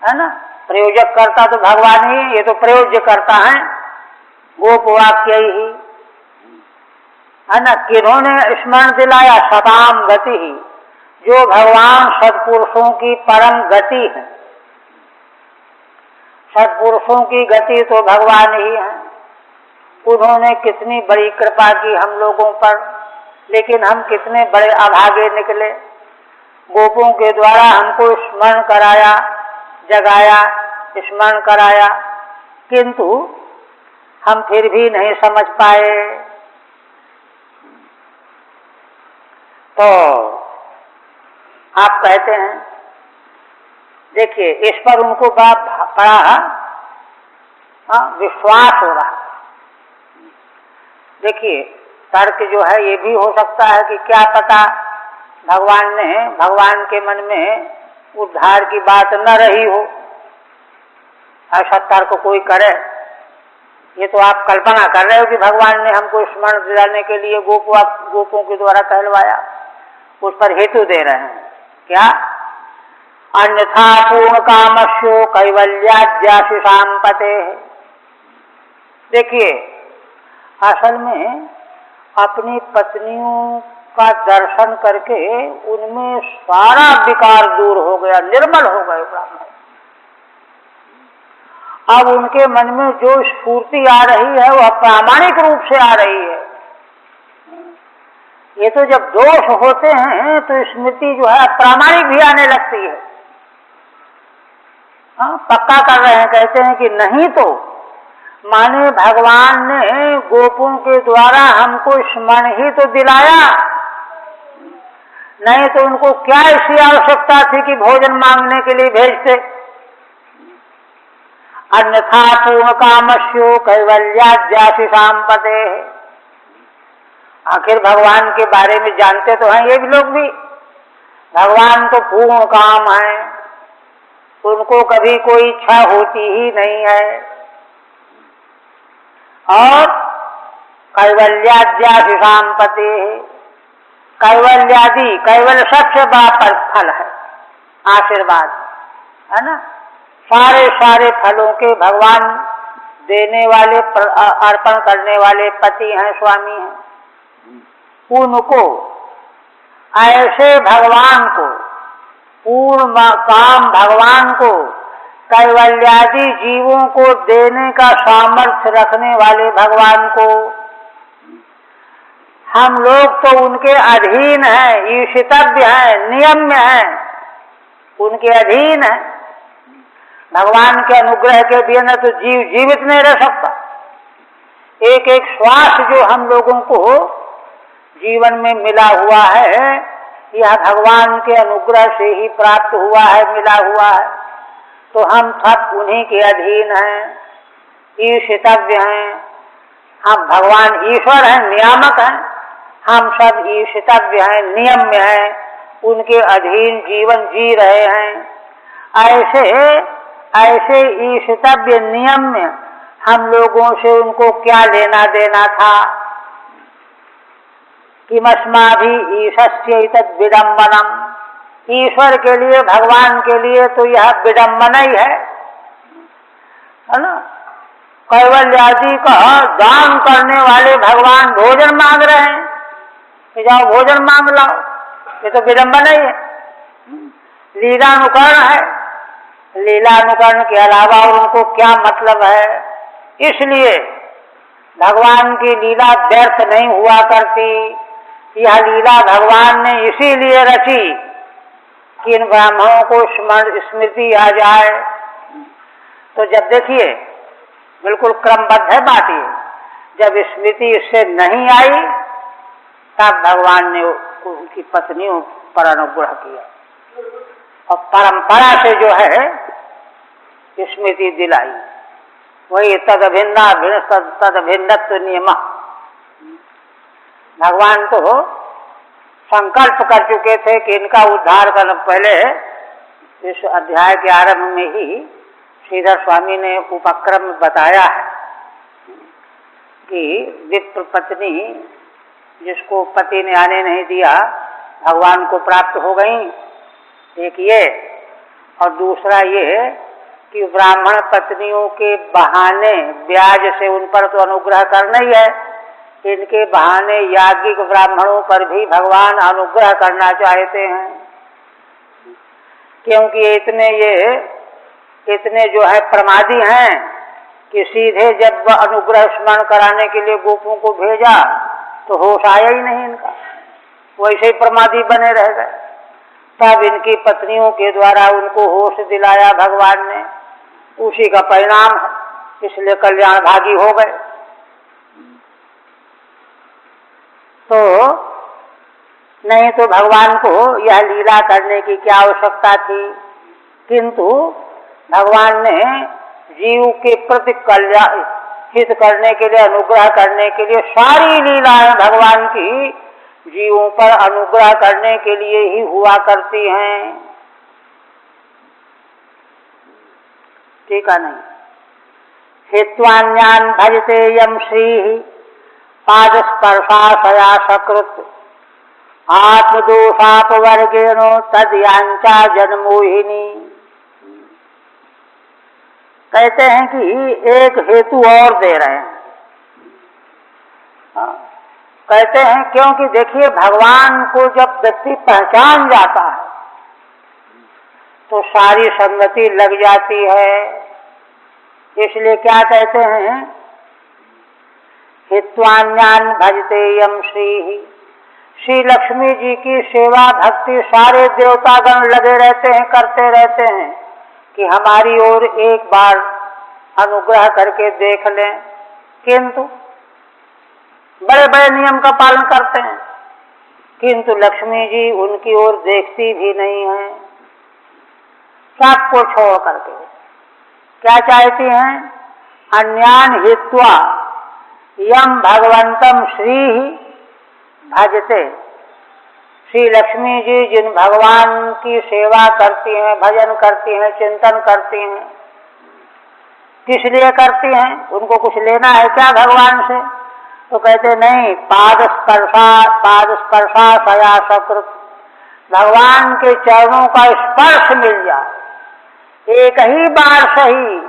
है ना। प्रयोजक करता तो भगवान ही, ये तो प्रयोज्य करता है, गोप वाक्य ही, है ना। किन्होंने स्मरण दिलाया? सदाम गति ही, जो भगवान सत्पुरुषों की परम गति है। सत्पुरुषों की गति तो भगवान ही है। उन्होंने कितनी बड़ी कृपा की हम लोगों पर, लेकिन हम कितने बड़े अभागे निकले। गोपों के द्वारा हमको स्मरण कराया, जगाया, स्मरण कराया, किंतु हम फिर भी नहीं समझ पाए। तो आप कहते हैं, देखिए इस पर उनको बड़ा विश्वास हो रहा, देखिए, तर्क जो है ये भी हो सकता है कि क्या पता भगवान के मन में उद्धार की बात न रही हो, ऐसा तर्क कोई करे। ये तो आप कल्पना कर रहे हो कि भगवान ने हमको स्मरण दिलाने के लिए गोपों के द्वारा कहलवाया, उस पर हेतु दे रहे हैं। क्या? अन्यथा पूर्ण कामस्यो कैवल्याद्याशिषाम पते। देखिए, असल में अपनी पत्नियों का दर्शन करके उनमें सारा विकार दूर हो गया, निर्मल हो गए ब्राह्मण। अब उनके मन में जो स्फूर्ति आ रही है वह प्रामाणिक रूप से आ रही है। ये तो जब दोष होते हैं तो स्मृति जो है प्रामाणिक भी आने लगती है। पक्का कर रहे हैं, कहते हैं कि नहीं तो माने भगवान ने गोपों के द्वारा हमको स्मरण ही तो दिलाया, नहीं तो उनको क्या ऐसी आवश्यकता थी कि भोजन मांगने के लिए भेजते। अन्यथा पूर्ण कामस्यो कैवल्याद्याशिषाम पते। आखिर भगवान के बारे में जानते तो हैं ये भी लोग भी, भगवान तो पूर्ण काम है, उनको कभी कोई इच्छा होती ही नहीं है। और कैवल्याद्याशिषाम पते, कैवल्यादि, कैवल्य सबसे बड़ा फल है, आशीर्वाद है ना। सारे फलों के भगवान देने वाले, अर्पण करने वाले पति हैं, स्वामी हैं। उनको ऐसे भगवान को, पूर्ण काम भगवान को, कैवल्यादि जीवों को देने का सामर्थ्य रखने वाले भगवान को हम लोग तो उनके अधीन हैं, ईशितव्य हैं, नियम्य हैं, उनके अधीन है। भगवान के अनुग्रह के बिना तो जीव जीवित नहीं रह सकता। एक एक श्वास जो हम लोगों को जीवन में मिला हुआ है, यह भगवान के अनुग्रह से ही प्राप्त हुआ है, मिला हुआ है। तो हम सब उन्हीं के अधीन हैं, ईशितव्य हैं। हम भगवान ईश्वर हैं, नियामक हैं, हम सब ईशितव्य हैं, नियम्य हैं, उनके अधीन जीवन जी रहे हैं। ऐसे ईशितव्य नियम्य हम लोगों से उनको क्या लेना देना था। किमस्माभि ईशस्यैतद् विडम्बनम्, ईश्वर के लिए, भगवान के लिए तो यह विडम्बना ही है ना। कैवल्यादि का दान करने वाले भगवान भोजन मांग रहे हैं कि जाओ भोजन मांग लाओ, ये तो विडम्बना ही है, लीलानुकरण है। लीलानुकरण के अलावा उनको क्या मतलब है। इसलिए भगवान की लीला व्यर्थ नहीं हुआ करती। यह लीला भगवान ने इसीलिए रची कि इन ब्राह्मणों को स्मृति आ जाए। तो जब देखिए, बिल्कुल क्रमबद्ध है बात ये, जब स्मृति इससे नहीं आई तब भगवान ने उनकी पत्नियों पर अनुग्रह किया और परंपरा से जो है स्मृति दिलाई। वही तदभिन्नत्व नियम। भगवान तो संकल्प कर चुके थे कि इनका उद्धार करना। पहले इस अध्याय के आरंभ में ही श्रीधर स्वामी ने उपक्रम बताया है कि विप्र पत्नी जिसको पति ने आने नहीं दिया भगवान को प्राप्त हो गई, एक ये, और दूसरा ये कि ब्राह्मण पत्नियों के बहाने ब्याज से उन पर तो अनुग्रह करना ही है, इनके बहाने याज्ञिक ब्राह्मणों पर भी भगवान अनुग्रह करना चाहते हैं। क्योंकि इतने जो है प्रमादी हैं कि सीधे जब अनुग्रह स्मरण कराने के लिए गोपों को भेजा तो होश आया ही नहीं इनका, वैसे ही प्रमादी बने रह गए। तब इनकी पत्नियों के द्वारा उनको होश दिलाया भगवान ने, उसी का परिणाम है, इसलिए कल्याण भागी हो गए। तो नहीं तो भगवान को यह लीला करने की क्या आवश्यकता थी। किंतु भगवान ने जीव के प्रति हित करने के लिए, अनुग्रह करने के लिए, सारी लीलाएं भगवान की जीवों पर अनुग्रह करने के लिए ही हुआ करती हैं। ठीक है नहीं? हित्वान्यान भजते यम श्री पादस्पर्शाशया सकृत आत्मदोषापवर्गेणो तद्यांचा जन्मोहिनी। कहते हैं कि एक हेतु और दे रहे हैं। कहते हैं क्योंकि देखिए भगवान को जब व्यक्ति पहचान जाता है तो सारी संगति लग जाती है। इसलिए क्या कहते हैं, हित्वान्यान भजते यम श्री लक्ष्मी जी की सेवा भक्ति सारे देवतागण लगे रहते हैं, करते रहते हैं कि हमारी ओर एक बार अनुग्रह करके देख लें, किंतु बड़े बड़े नियम का पालन करते हैं, किंतु लक्ष्मी जी उनकी ओर देखती भी नहीं है। सबको छोड़ करके क्या चाहती हैं, अन्यान हित्वा यम भगवंतम श्री भजते। श्री लक्ष्मी जी जिन भगवान की सेवा करती हैं, भजन करती हैं, चिंतन करती हैं, किस लिए करती हैं, उनको कुछ लेना है क्या भगवान से? तो कहते नहीं, पाद स्पर्शा सया सकृत, भगवान के चरणों का स्पर्श मिल जाए, एक ही बार सही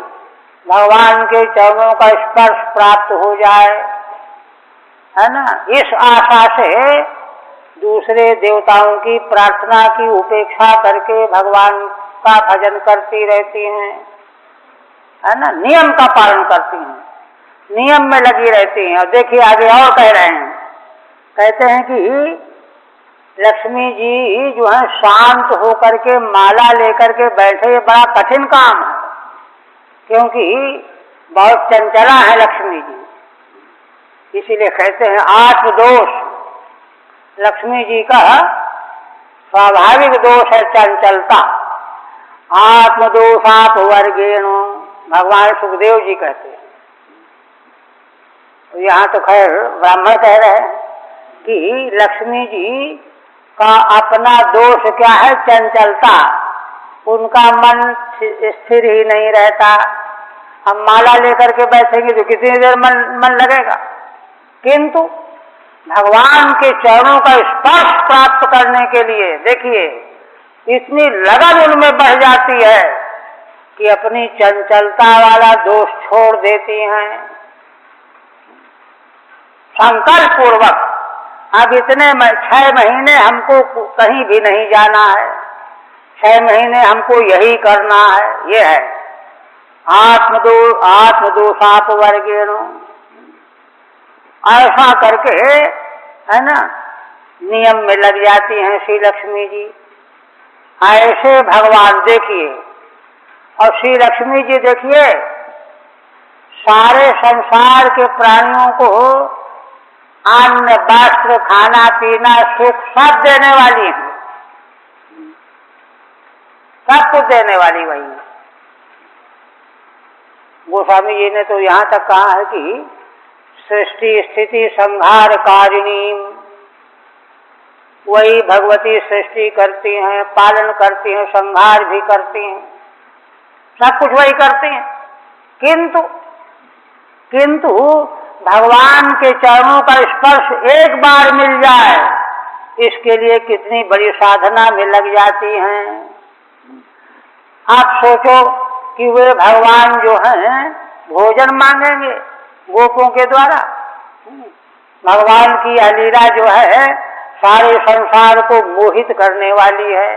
भगवान के चरणों का स्पर्श प्राप्त हो जाए, है ना, इस आशा से दूसरे देवताओं की प्रार्थना की उपेक्षा करके भगवान का भजन करती रहती हैं, है ना, नियम का पालन करती हैं, नियम में लगी रहती हैं। और देखिए आगे और कह रहे हैं, कहते हैं कि लक्ष्मी जी जो है शांत होकर के माला लेकर के बैठे, ये बड़ा कठिन काम है, क्योंकि बहुत चंचला है लक्ष्मी जी। इसीलिए कहते हैं आत्मदोष लक्ष्मी जी का स्वाभाविक दोष है चंचलता। आत्मदोषापवर्गेणो, भगवान सुखदेव जी कहते हैं। यहाँ तो खैर ब्राह्मण कह रहे हैं कि लक्ष्मी जी का अपना दोष क्या है, चंचलता। उनका मन स्थिर ही नहीं रहता। हम माला लेकर के बैठेंगे तो कितनी देर मन लगेगा, किंतु भगवान के चरणों का स्पर्श प्राप्त करने के लिए देखिए इतनी लगन उनमें बढ़ जाती है कि अपनी चंचलता वाला दोष छोड़ देती हैं। संकल्प पूर्वक अब इतने 6 महीने हमको कहीं भी नहीं जाना है, 6 महीने हमको यही करना है, ये है आत्मदोषापवर्गेणो। ऐसा करके, है ना, नियम में लग जाती हैं श्री लक्ष्मी जी। ऐसे भगवान देखिए, और श्री लक्ष्मी जी देखिए सारे संसार के प्राणियों को अन्न वस्त्र खाना पीना सुख सब देने वाली है, सब कुछ देने वाली वही। गोस्वामी जी ने तो यहाँ तक कहा है कि सृष्टि स्थिति संहार कारिणी, वही भगवती सृष्टि करती हैं, पालन करती हैं, संहार भी करती हैं, सब कुछ वही करती हैं। किंतु भगवान के चरणों का स्पर्श एक बार मिल जाए, इसके लिए कितनी बड़ी साधना में लग जाती हैं। आप सोचो कि वे भगवान जो हैं भोजन मांगेंगे गोपों के द्वारा। भगवान की यह लीला जो है सारे संसार को मोहित करने वाली है,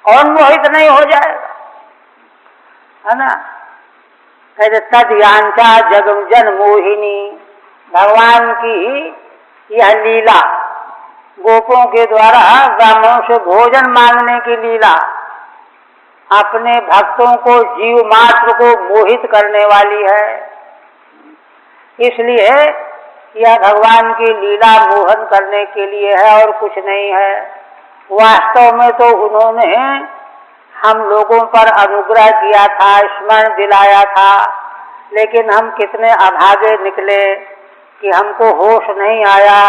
कौन मोहित नहीं हो जाएगा, है ना। कहते तद्यांचा जगम जन मोहिनी, भगवान की यह लीला गोपों के द्वारा ब्राह्मणों से भोजन मांगने की लीला अपने भक्तों को जीव मात्र को मोहित करने वाली है। इसलिए यह भगवान की लीला मोहन करने के लिए है और कुछ नहीं है। वास्तव में तो उन्होंने हम लोगों पर अनुग्रह किया था, स्मरण दिलाया था लेकिन हम कितने अभागे निकले कि हमको होश नहीं आया,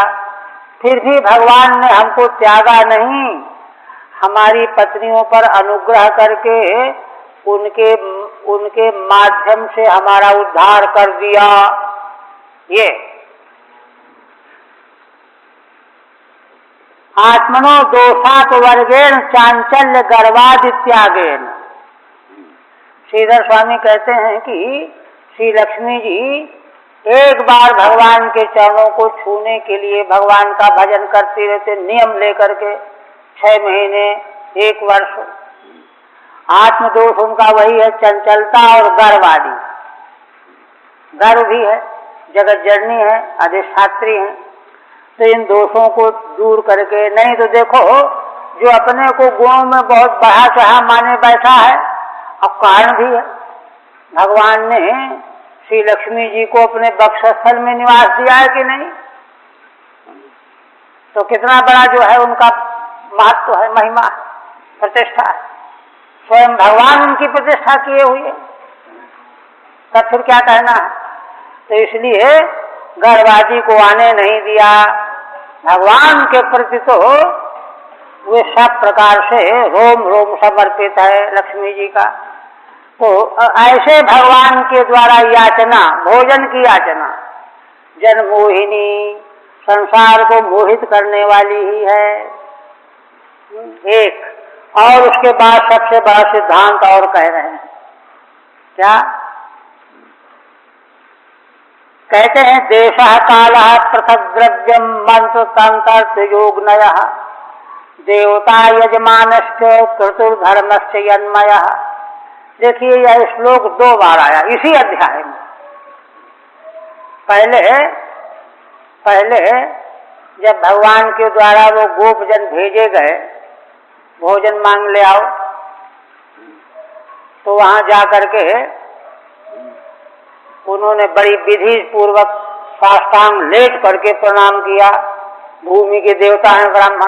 फिर भी भगवान ने हमको त्यागा नहीं, हमारी पत्नियों पर अनुग्रह करके उनके माध्यम से हमारा उद्धार कर दिया। ये आत्मनो दोषात वर्गेण चांचल्य गर्वादित्यागेन। श्रीधर स्वामी कहते हैं कि श्री लक्ष्मी जी एक बार भगवान के चरणों को छूने के लिए भगवान का भजन करते रहते, नियम लेकर के 6 महीने 1 वर्ष। आत्मदोष उनका वही है, चंचलता और गर्व आदि। गर्व भी है, जगत जननी है, अधिष्ठात्री है, तो इन दोषों को दूर करके, नहीं तो देखो जो अपने को गुणों में बहुत बढ़ा चढ़ा माने बैठा है, अब कारण भी है, भगवान ने श्री लक्ष्मी जी को अपने वक्षस्थल में निवास दिया है कि नहीं, तो कितना बड़ा जो है उनका महत्व है, महिमा, प्रतिष्ठा है, स्वयं भगवान उनकी प्रतिष्ठा किए हुए, तब फिर क्या कहना है। तो इसलिए गर्भवादी को आने नहीं दिया। भगवान के प्रति तो वे सब प्रकार से रोम रोम समर्पित है लक्ष्मी जी का। तो ऐसे भगवान के द्वारा याचना, भोजन की याचना जनमोहिनी, संसार को मोहित करने वाली ही है एक। और उसके बाद सबसे बड़ा सिद्धांत और कह रहे हैं, क्या कहते हैं, देशः कालः पृथक द्रव्यम मंत्र तंत्र योगनयः देवता यजमानश्च क्रतुर्धर्मश्च यन्मयः। देखिए यह श्लोक 2 बार आया इसी अध्याय में। पहले जब भगवान के द्वारा वो गोपजन भेजे गए भोजन मांग ले आओ, तो वहां जाकर के उन्होंने बड़ी विधि पूर्वक साष्टांग लेट करके प्रणाम किया। भूमि के देवता हैं ब्रह्मा,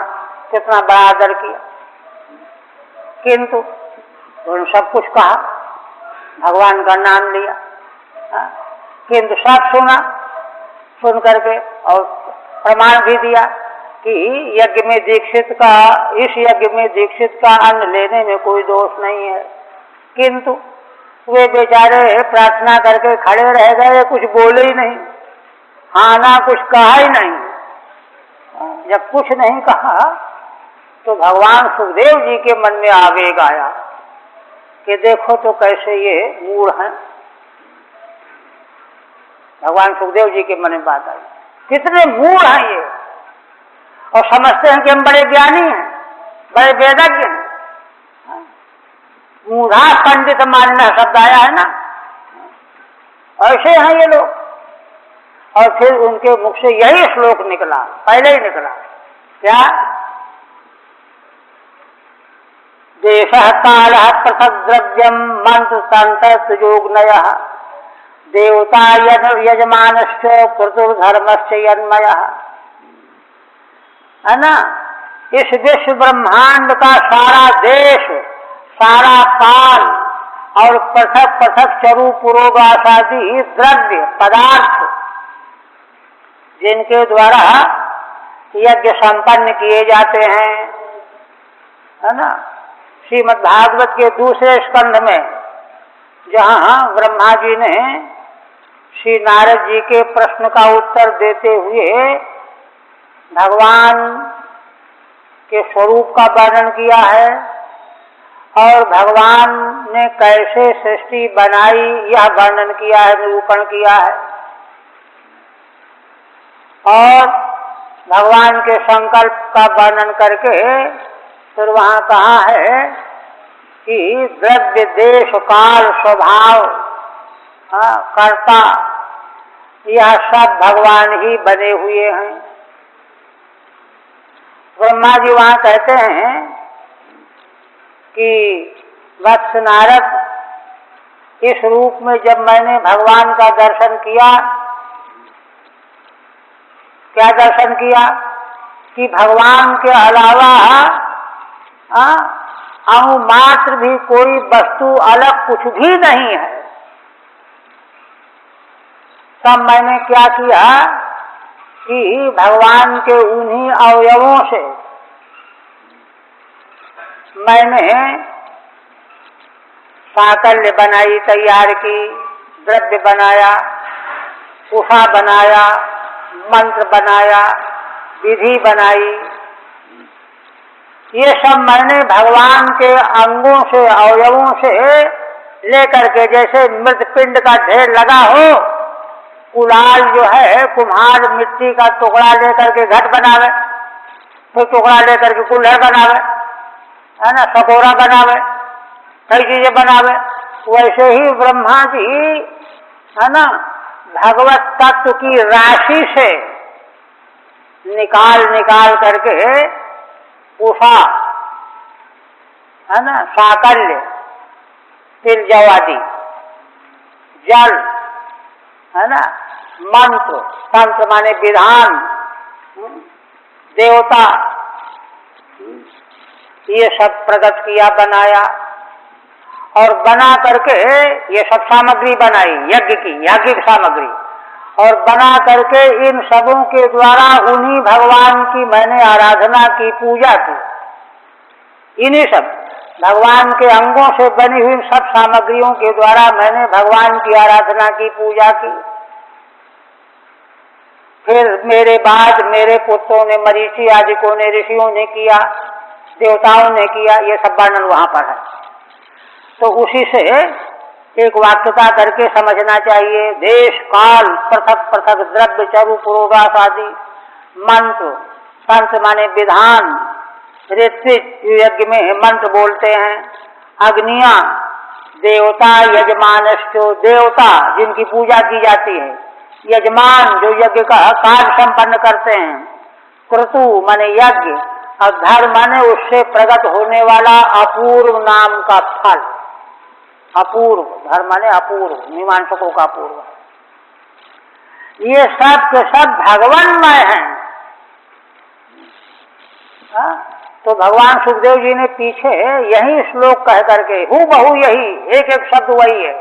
कितना बड़ा आदर किया, किंतु उन्होंने सब कुछ कहा, भगवान का नाम लिया, किंतु सब सुना, सुन करके और प्रमाण भी दिया कि यज्ञ में दीक्षित का, इस यज्ञ में दीक्षित का अन्न लेने में कोई दोष नहीं है। किंतु वे बेचारे प्रार्थना करके खड़े रह गए, कुछ बोले ही नहीं, हाँ ना कुछ कहा ही नहीं। जब कुछ नहीं कहा तो भगवान सुखदेव जी के मन में आवेग आया कि देखो तो कैसे ये मूढ़ हैं। भगवान सुखदेव जी के मन में बात आई, कितने मूढ़ हैं ये, और समझते हैं कि हम बड़े ज्ञानी हैं, बड़े वेदज्ञ हैं। मूढ़ा पंडित मानना शब्द आया है ना, ऐसे हैं ये लोग। और फिर उनके मुख से यही श्लोक निकला, पहले ही निकला, क्या देशः कालः पृथक द्रव्यम मंत्र तंत्र योगनयः देवता यजमानश्च क्रतुर्धर्मश्च यन्मयः। है ना, इस विश्व ब्रह्मांड का सारा देश, सारा काल और पृथक पृथक चरु पुरोगासादि द्रव्य पदार्थ जिनके द्वारा यज्ञ संपन्न किए जाते हैं, है ना। श्रीमद् भागवत के दूसरे स्कंध में जहाँ ब्रह्मा जी ने श्री नारद जी के प्रश्न का उत्तर देते हुए भगवान के स्वरूप का वर्णन किया है और भगवान ने कैसे सृष्टि बनाई यह वर्णन किया है, निरूपण किया है। और भगवान के संकल्प का वर्णन करके फिर वहाँ कहा है कि द्रव्य देश काल स्वभाव कर्ता यह सब भगवान ही बने हुए हैं। ब्रह्मा जी वहाँ कहते हैं कि वत्स नारद, इस रूप में जब मैंने भगवान का दर्शन किया, क्या दर्शन किया कि भगवान के अलावा अणु मात्र भी कोई वस्तु अलग कुछ भी नहीं है। तब मैंने क्या किया कि भगवान के उन्हीं अवयवों से मैंने साकल्य बनाई, तैयार की, द्रव्य बनाया, उषा बनाया, मंत्र बनाया, विधि बनाई। ये सब मैंने भगवान के अंगों से, अवयवों से लेकर के, जैसे मृत पिंड का ढेर लगा हो, कुलाल जो है कुम्हार मिट्टी का टुकड़ा लेकर के घट बनावे, फिर टुकड़ा लेकर के कुल्हड़ बनावे, है ना, सकोरा बनावे, कई चीजें बनावे। वैसे ही ब्रह्मा जी, है ना, भगवत तत्व की राशि से निकाल निकाल करके उषा, है ना, साकल्य, तिलजवादी, जल, है ना, मंत्र, तंत्र माने विधान, देवता, ये सब प्रकट किया, बनाया। और बना करके ये सब सामग्री बनाई, यज्ञ की, याज्ञिक सामग्री, और बना करके इन सबों के द्वारा उन्हीं भगवान की मैंने आराधना की, पूजा की। इन्हीं सब भगवान के अंगों से बनी हुई सब सामग्रियों के द्वारा मैंने भगवान की आराधना की, पूजा की। फिर मेरे बाद मेरे पुत्रों ने, मरीचि आदिकों ने, ऋषियों ने किया, देवताओं ने किया, ये सब वर्णन वहां पर है। तो उसी से एक वाक्यता करके समझना चाहिए। देश काल पृथक पृथक, द्रव्य चरु पुरोगास आदि, मंत्र, तंत्र माने विधान, ऋत्विज यज्ञ में मंत्र बोलते हैं, अग्नियां, देवता, यजमानश्चो, देवता जिनकी पूजा की जाती है, यजमान जो यज्ञ का कार्य संपन्न करते हैं, क्रतु माने यज्ञ, और धर्म माने उससे प्रकट होने वाला अपूर्व नाम का फल। अपूर्व, धर्म माने अपूर्व, मीमांसकों का अपूर्व। ये सब के सब भगवानमय हैं। तो भगवान सुखदेव जी ने पीछे यही श्लोक कह करके, हूबहू यही, एक एक शब्द वही है,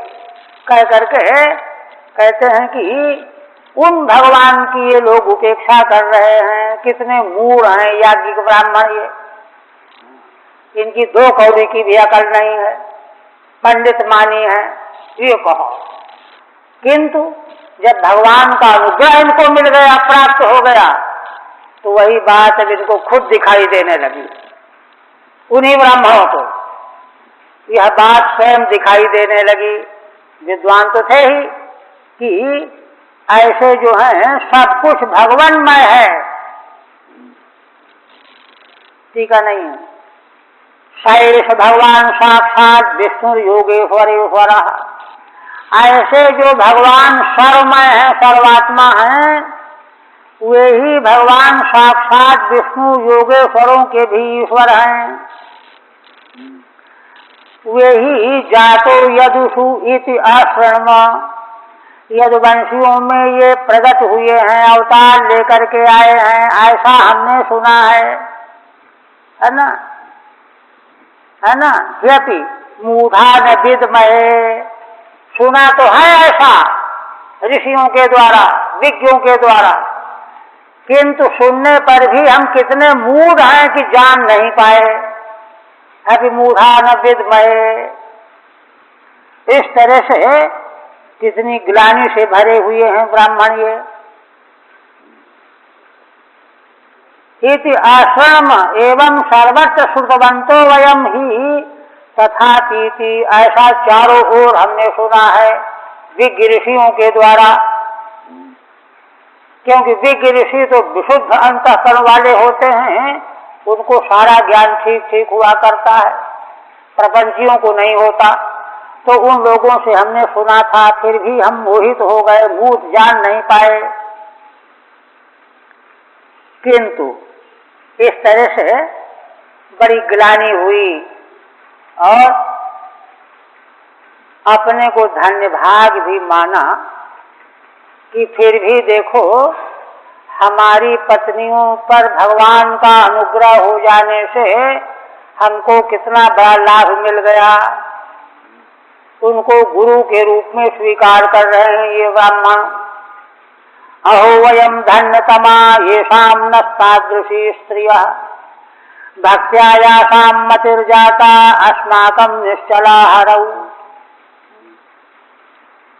कह करके कहते हैं कि उन भगवान की ये लोग उपेक्षा कर रहे हैं, कितने मूढ़ हैं याज्ञिक ब्राह्मण, ये इनकी दो कौड़ी की भी अकल नहीं है, पंडित मानी है, ये कहो। किंतु जब भगवान का अनुग्रह इनको मिल गया, प्राप्त हो गया, तो वही बात अब इनको खुद दिखाई देने लगी। उन्हीं ब्राह्मणों को यह बात स्वयं दिखाई देने लगी। विद्वान तो थे ही कि ऐसे जो हैं सब कुछ भगवानमय है, टीका नहीं है। शैष भगवान साक्षात विष्णु योगेश्वरेश्वर, ऐसे जो भगवान सर्वमय है, सर्वात्मा है, वे ही भगवान साक्षात विष्णु योगेश्वरों के भी ईश्वर हैं। वे ही जातो यदुषु इति आश्रम, यदुवंशियों में ये प्रकट हुए हैं, अवतार लेकर के आए हैं, ऐसा हमने सुना है ना, है ना। यपि मूढ़ा न विद्महे, सुना तो है ऐसा ऋषियों के द्वारा, विज्ञों के द्वारा, किंतु सुनने पर भी हम कितने मूढ़ हैं कि जान नहीं पाए। अभी मूढ़ा न विद्महे, इस तरह से कितनी ग्लानि से भरे हुए हैं ब्राह्मण ये। इति आश्रम एवं सर्वत्र श्रुतवंतो वयम ही तथापि, ऐसा चारों ओर हमने सुना है विज्ञ ऋषियों के द्वारा, क्योंकि विज्ञ ऋषि तो विशुद्ध अंतःकरण वाले होते हैं, उनको सारा ज्ञान ठीक ठीक हुआ करता है, प्रपंचियों को नहीं होता। तो उन लोगों से हमने सुना था, फिर भी हम मोहित हो गए, मूढ़, जान नहीं पाए। किंतु इस तरह से बड़ी ग्लानि हुई और अपने को धन्य भाग भी माना कि फिर भी देखो हमारी पत्नियों पर भगवान का अनुग्रह हो जाने से हमको कितना बड़ा लाभ मिल गया। उनको गुरु के रूप में स्वीकार कर रहे हैं ये ब्राह्मण, अहो वयम धन्यतमा येषां न तादृशी स्त्रियः भक्त्या यासां मतिर्जाता अस्माकं निश्चला हरौ।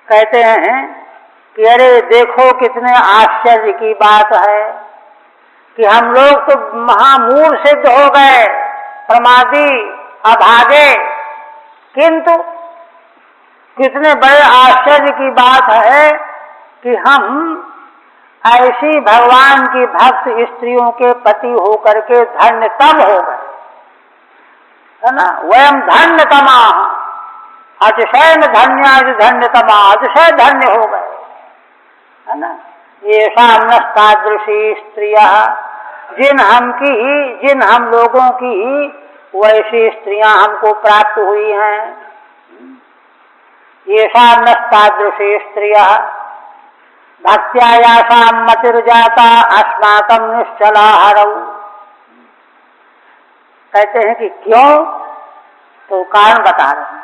कहते हैं कि अरे देखो कितने आश्चर्य की बात है कि हम लोग तो महामूढ़ सिद्ध हो गए, प्रमादी, अभागे, किंतु कितने बड़े आश्चर्य की बात है कि हम ऐसी भगवान की भक्त स्त्रियों के पति होकर के धन्यतम हो गए, है ना। वयम धन्यतमा, अतिशय धन्य धन्यतमा, अतिशय धन्य हो गए, है ना। ये सामने तादृशी स्त्रियां, जिन हम लोगों की वैसी स्त्रियां हमको प्राप्त हुई हैं। ये सामने तादृशी स्त्रियां भक्त्या यासां मतिर्जाता अस्माकं निश्चला हरौ। कहते हैं कि क्यों, तो कारण बता रहे हैं।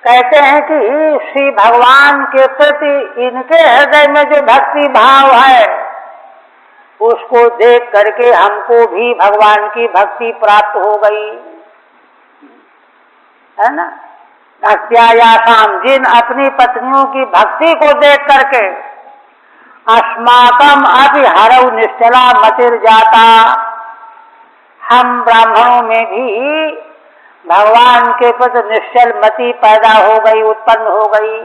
कहते हैं कि श्री भगवान के प्रति इनके हृदय में जो भक्ति भाव है उसको देख करके हमको भी भगवान की भक्ति प्राप्त हो गई, है ना। भक्त्या यासां, जिन अपनी पत्नियों की भक्ति को देख करके अस्माकम अपि हरौ निश्चला मतिर्जाता, हम ब्राह्मणों में भी भगवान के प्रति निश्चल मति पैदा हो गई, उत्पन्न हो गई।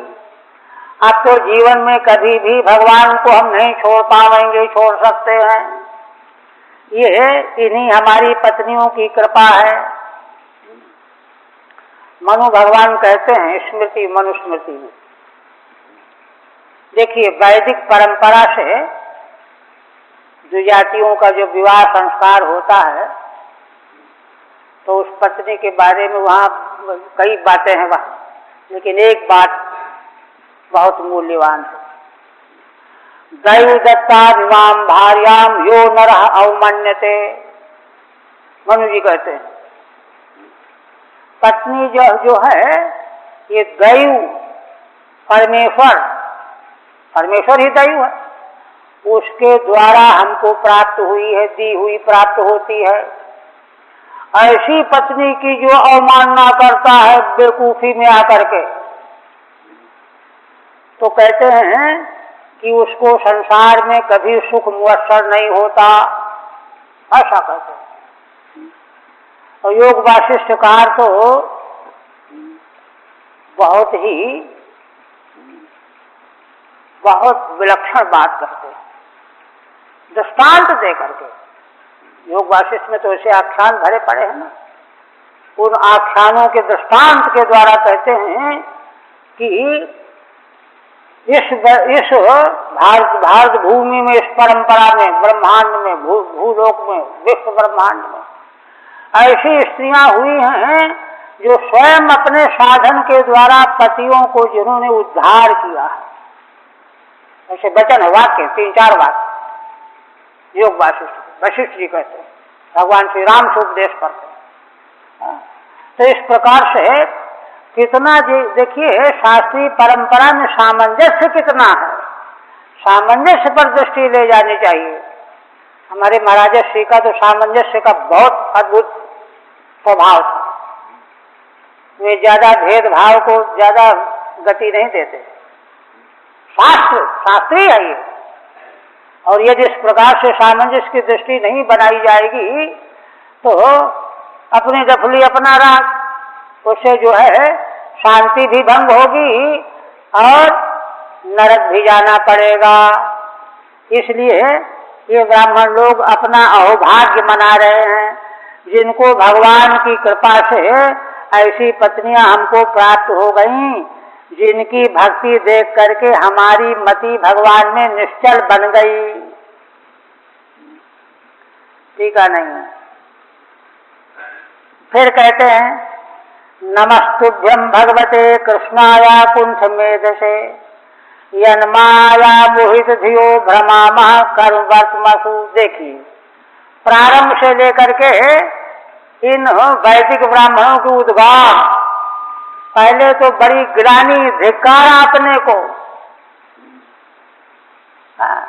अब तो जीवन में कभी भी भगवान को हम नहीं छोड़ पाएंगे, छोड़ सकते हैं। ये इन्हीं हमारी पत्नियों की कृपा है। मनु भगवान कहते हैं स्मृति मनुस्मृति में, देखिए वैदिक परंपरा से द्विजातियों का जो विवाह संस्कार होता है तो उस पत्नी के बारे में वहाँ कई बातें हैं वहाँ, लेकिन एक बात बहुत मूल्यवान है। दैव दत्ता विवाम भार्याम यो नरः अवमन्यते। मनु जी कहते हैं पत्नी जो है ये दैव, परमेश्वर ही दैव है, उसके द्वारा हमको प्राप्त हुई है, दी हुई प्राप्त होती है। ऐसी पत्नी की जो अवमानना करता है बेवकूफी में आकर के, तो कहते हैं कि उसको संसार में कभी सुख मुयस्सर नहीं होता, ऐसा कहते हैं। और योग वासिष्ठकार तो बहुत विलक्षण बात करते हैं, दृष्टांत दे करके। योग वासिष्ठ में तो ऐसे आख्यान भरे पड़े हैं ना, उन आख्यानों के दृष्टांत के द्वारा कहते हैं कि इस भारत भूमि में, इस परंपरा में, ब्रह्मांड में, भूलोक में, विश्व ब्रह्मांड में ऐसी स्त्रियां हुई हैं जो स्वयं अपने साधन के द्वारा पतियों को जिन्होंने उद्धार किया है। ऐसे वचन है, वाक्य 3-4 वाक्य योग वशिष्ठ जी कहते हैं, भगवान श्री राम से उपदेश करते हैं। तो इस प्रकार से कितना देखिए शास्त्रीय परंपरा में सामंजस्य कितना है, सामंजस्य पर दृष्टि ले जानी चाहिए। हमारे महाराज श्री का तो सामंजस्य का बहुत अद्भुत स्वभाव था। वे ज्यादा भेदभाव को ज्यादा गति नहीं देते, शास्त्रीय है ये। और यदि इस प्रकार से सामंजस्य की दृष्टि नहीं बनाई जाएगी तो अपनी डफली अपना राग, उससे जो है शांति भी भंग होगी और नरक भी जाना पड़ेगा। इसलिए ये ब्राह्मण लोग अपना अहोभाग्य मना रहे हैं, जिनको भगवान की कृपा से ऐसी पत्नियां हमको प्राप्त हो गईं, जिनकी भक्ति देख करके हमारी मति भगवान में निश्चल बन गई। ठीक है नहीं। फिर कहते हैं नमस्तुभ्यं भगवते कृष्णाया कुंठ मेधसे यन्माया मोहित धियो भ्रमामः कर्मवत्मसु। देखिए प्रारंभ से लेकर के इन वैदिक ब्राह्मणों की उद्गार, पहले तो बड़ी गिरानी धिक्कारा अपने को,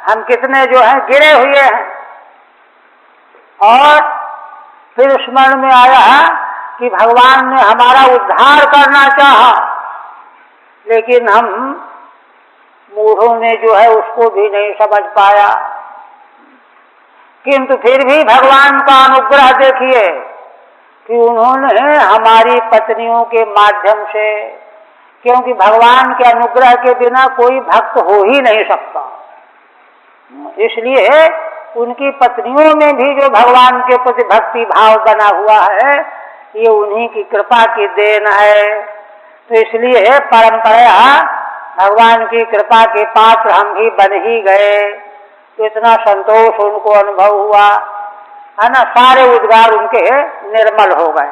हम कितने जो हैं गिरे हुए हैं। और फिर स्मरण में आया कि भगवान ने हमारा उद्धार करना चाहा, लेकिन हम मूढ़ों ने जो है उसको भी नहीं समझ पाया। किंतु फिर भी भगवान का अनुग्रह देखिए कि उन्होंने हमारी पत्नियों के माध्यम से, क्योंकि भगवान के अनुग्रह के बिना कोई भक्त हो ही नहीं सकता, इसलिए उनकी पत्नियों में भी जो भगवान के प्रति भक्ति भाव बना हुआ है, ये उन्हीं की कृपा की देन है। तो इसलिए परंपरा भगवान की कृपा के पात्र हम भी बन ही गए। तो इतना संतोष उनको अनुभव हुआ है ना, सारे उद्गार उनके निर्मल हो गए,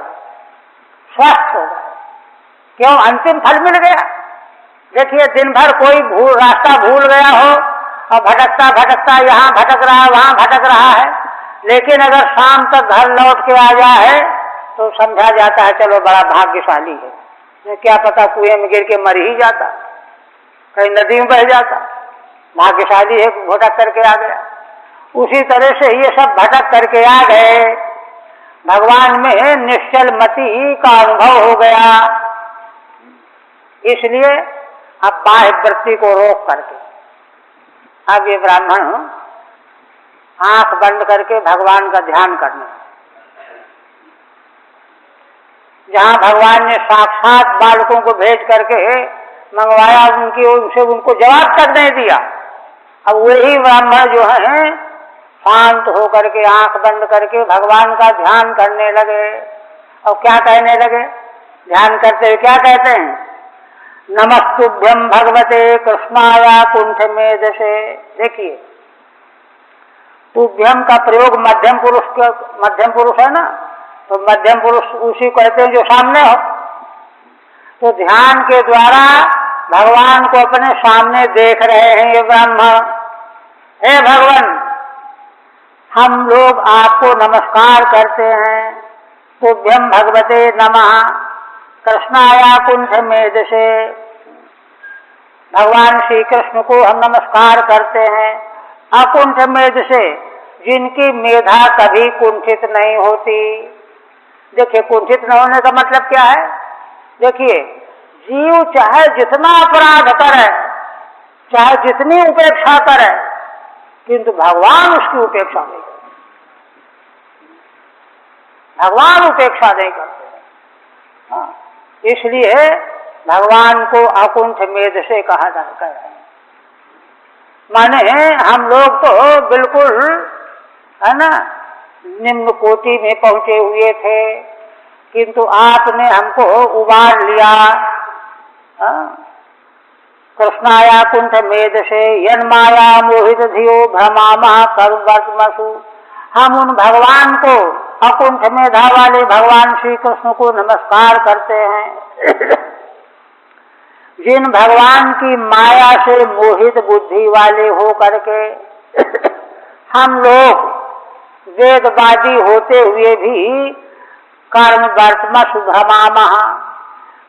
स्वस्थ हो गए। क्यों? अंतिम फल मिल गया। देखिए, दिन भर कोई रास्ता भूल गया हो और भटकता भटकता यहाँ भटक रहा है, वहाँ भटक रहा है, लेकिन अगर शाम तक घर लौट के आ जाए तो समझा जाता है चलो बड़ा भाग्यशाली है। क्या पता कुएं में गिर के मर ही जाता, कहीं नदी में बह जाता। भाग्यशाली है भटक करके आ गया। उसी तरह से ये सब भटक करके आ गए, भगवान में निश्चल मति का अनुभव हो गया। इसलिए अब बाह्य वृत्ति को रोक करके अब ये ब्राह्मण आंख बंद करके भगवान का ध्यान करने, जहाँ भगवान ने साक्षात बालकों को भेज करके मंगवाया, उनसे उनको जवाब तक नहीं दिया। अब वही ब्राह्मण जो है शांत होकर के आंख बंद करके भगवान का ध्यान करने लगे। और क्या कहने लगे? ध्यान करते हुए क्या कहते हैं? नमस्तुभ्यम भगवते कृष्णाया कुंठ मेधसे। देखिए, तुभ्यम का प्रयोग मध्यम पुरुष है ना, तो मध्यम पुरुष उसी कहते हैं जो सामने हो। तो ध्यान के द्वारा भगवान को अपने सामने देख रहे हैं ये ब्राह्मण। हे भगवान, हम लोग आपको नमस्कार करते हैं। तुभ्यम भगवते नमः कृष्णाया कुंठ मेधसे। भगवान श्री कृष्ण को हम नमस्कार करते हैं अकुंठ मेध से, जिनकी मेधा कभी कुंठित नहीं होती। देखिए, कुंठित न होने का मतलब क्या है? देखिए, जीव चाहे जितना अपराध करे, चाहे जितनी उपेक्षा करे, किंतु भगवान उसकी उपेक्षा नहीं करते। भगवान उपेक्षा नहीं करते। हाँ, इसलिए भगवान को अकुंठ मेध से कहा जाता है। माने हम लोग तो बिल्कुल है ना निम्न कोटि में पहुंचे हुए थे, किंतु आपने हमको उबार लिया। कृष्णाया कुंठ मेध से यन्माया मोहित धियो भ्रमामः कर्मवर्तमसु। हम उन भगवान को, अकुंठ मेधा वाले भगवान श्री कृष्ण को नमस्कार करते हैं जिन भगवान की माया से मोहित बुद्धि वाले हो करके हम लोग वेदवादी होते हुए भी कर्म वर्तमसु भ्रमामः,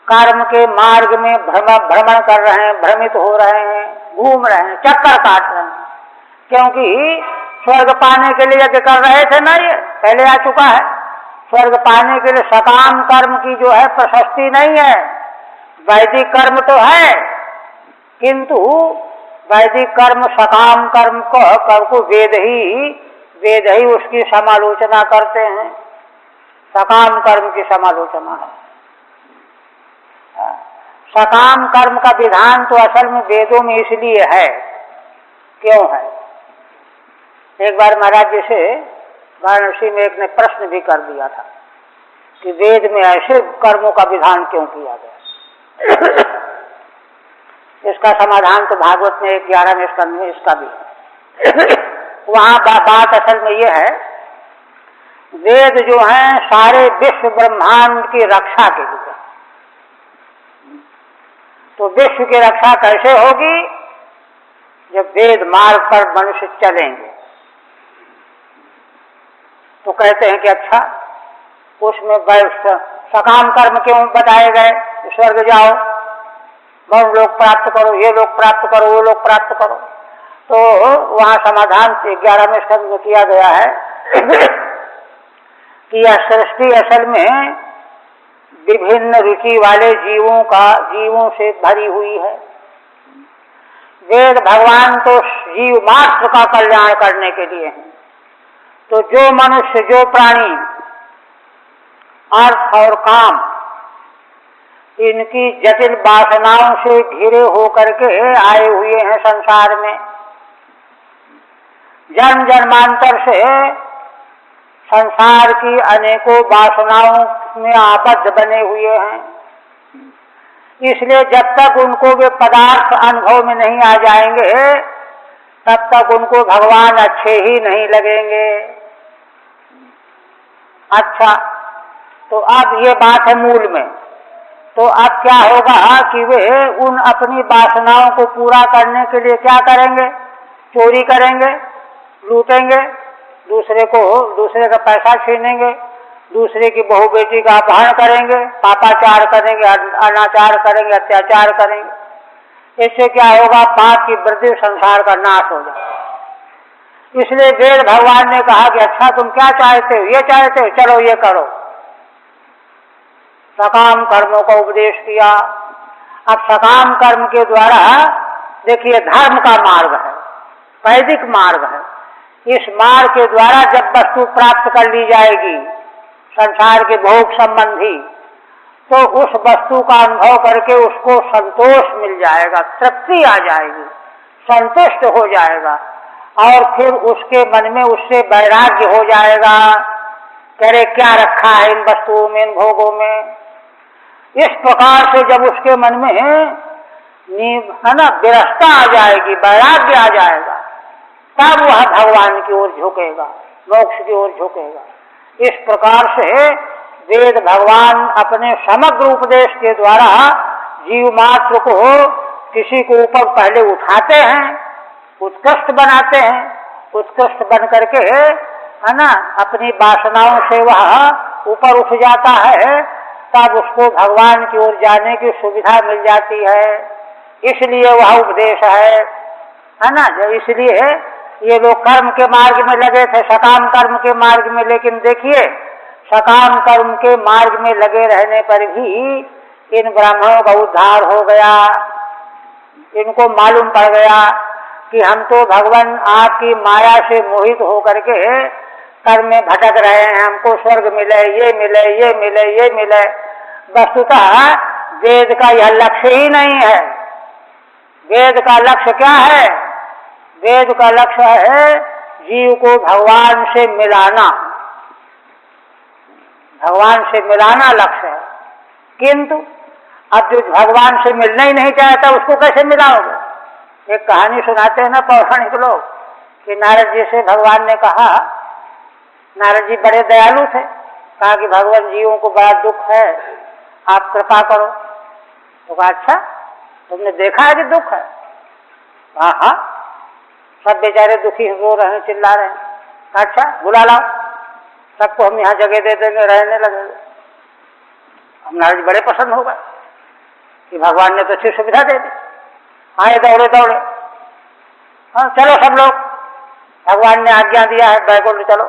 कर्म के मार्ग में भ्रमण कर रहे हैं, भ्रमित हो रहे हैं, घूम रहे हैं, चक्कर काट रहे हैं। क्योंकि स्वर्ग पाने के लिए यज्ञ कर रहे थे ना, ये पहले आ चुका है। स्वर्ग पाने के लिए सकाम कर्म की जो है प्रशस्ति नहीं है, वैदिक कर्म तो है, किंतु वैदिक कर्म सकाम कर्म को वेद ही उसकी समालोचना करते हैं। सकाम कर्म की समालोचना है। सकाम कर्म का विधान तो असल में वेदों में इसलिए है। क्यों है? एक बार महाराज जी से वाराणसी में एक ने प्रश्न भी कर दिया था कि वेद में ऐसे कर्मों का विधान क्यों किया गया। इसका समाधान तो भागवत में 11वें स्कंद में इसका भी है। वहां बात असल में यह है, वेद जो है सारे विश्व ब्रह्मांड की रक्षा के लिए। तो विश्व की रक्षा कैसे होगी? जब वेद मार्ग पर मनुष्य चलेंगे। तो कहते हैं कि अच्छा, उसमें सकाम कर्म क्यों बताए गए? स्वर्ग जाओ, वह लोग प्राप्त करो, ये लोग प्राप्त करो, वो लोग प्राप्त करो। तो वहाँ समाधान 11वें स्कंद में किया गया है कि यह सृष्टि असल में विभिन्न रुचि वाले जीवों से भरी हुई है। वेद भगवान तो जीव मात्र का कल्याण करने के लिए हैं। तो जो मनुष्य, जो प्राणी अर्थ और काम इनकी जटिल वासनाओं से घिरे होकर के आए हुए हैं संसार में, जन्म जन्मांतर से संसार की अनेकों वासनाओं में आबद्ध बने हुए हैं। इसलिए जब तक उनको वे पदार्थ अनुभव में नहीं आ जाएंगे तब तक उनको भगवान अच्छे ही नहीं लगेंगे। अच्छा, तो अब ये बात है मूल में। तो अब क्या होगा कि वे उन अपनी वासनाओं को पूरा करने के लिए क्या करेंगे? चोरी करेंगे, लूटेंगे, दूसरे का पैसा छीनेंगे, दूसरे की बहू बेटी का अपहरण करेंगे, पापाचार करेंगे, अनाचार करेंगे, अत्याचार करेंगे। इससे क्या होगा? पाप की वृद्धि, संसार का नाश हो जाएगा। इसलिए वेद भगवान ने कहा कि अच्छा तुम क्या चाहते हो? ये चाहते हो, चलो ये करो। सकाम कर्मों का उपदेश किया। अब सकाम कर्म के द्वारा देखिए धर्म का मार्ग है, वैदिक मार्ग है। इस मार्ग के द्वारा जब वस्तु प्राप्त कर ली जाएगी संसार के भोग संबंधी, तो उस वस्तु का अनुभव करके उसको संतोष मिल जाएगा, तृप्ति आ जाएगी, संतुष्ट हो जाएगा और फिर उसके मन में उससे वैराग्य हो जाएगा। करे क्या रखा है इन वस्तुओं में, इन भोगों में। इस प्रकार से जब उसके मन में है ना विरसता आ जाएगी, वैराग्य आ जाएगा, तब वह भगवान की ओर झुकेगा, मोक्ष की ओर झुकेगा। इस प्रकार से वेद भगवान अपने समग्र उपदेश के द्वारा जीव मात्र को किसी को ऊपर पहले उठाते हैं, उत्कृष्ट बनाते हैं, उत्कृष्ट बन करके है ना अपनी वासनाओं से वह ऊपर उठ जाता है, तब उसको भगवान की ओर जाने की सुविधा मिल जाती है। इसलिए वह उपदेश है ना। इसलिए ये लोग कर्म के मार्ग में लगे थे, सकाम कर्म के मार्ग में, लेकिन देखिए सकाम कर्म के मार्ग में लगे रहने पर भी इन ब्राह्मणों का उद्धार हो गया। इनको मालूम पड़ गया कि हम तो भगवान आपकी माया से मोहित होकर के कर्म में भटक रहे हैं, हमको स्वर्ग मिले, ये मिले, ये मिले, ये मिले। वस्तुतः वेद का यह लक्ष्य ही नहीं है। वेद का लक्ष्य क्या है? वेद का लक्ष्य है जीव को भगवान से मिलाना, भगवान से मिलाना लक्ष्य है। किंतु अब जो भगवान से मिलना ही नहीं चाहता उसको कैसे मिलाओगे? एक कहानी सुनाते हैं ना पौराणिक लोग कि नारद जी से भगवान ने कहा, नारद जी बड़े दयालु थे, कहा कि भगवान जीवों को बड़ा दुख है, आप कृपा करो। तो कहा अच्छा तुमने देखा है कि दुख है? हाँ हाँ, सब बेचारे दुखी रो रहे हैं, चिल्ला रहे हैं। अच्छा बुला लाओ, सबको हम यहाँ जगह दे देंगे, रहने लगेंगे। हम नारद जी बड़े पसंद हो गए कि भगवान ने तो अच्छी सुविधा दे दी। आए दौड़े दौड़े, हाँ चलो सब लोग, भगवान ने आज्ञा दिया है बैकुंठ चलो।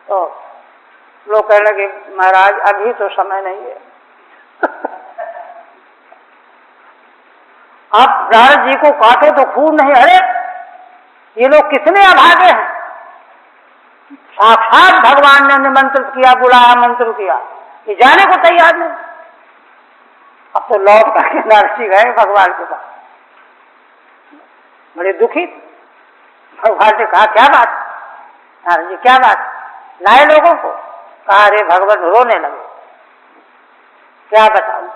तो लोग कहने लगे महाराज अभी तो समय नहीं है। आप नारद जी को काटो तो खून नहीं। अरे ये लोग कितने अभागे हैं, साक्षात भगवान ने निमंत्रित किया, बुलाया, मंत्र किया, कि जाने को तैयार नहीं। अब तो लौट करके नारद जी गए भगवान के पास, बड़े दुखी। भगवान ने कहा क्या बात? नारद जी क्या बात? लाए लोगों को? कहा अरे भगवान रोने लगे, क्या बताऊं,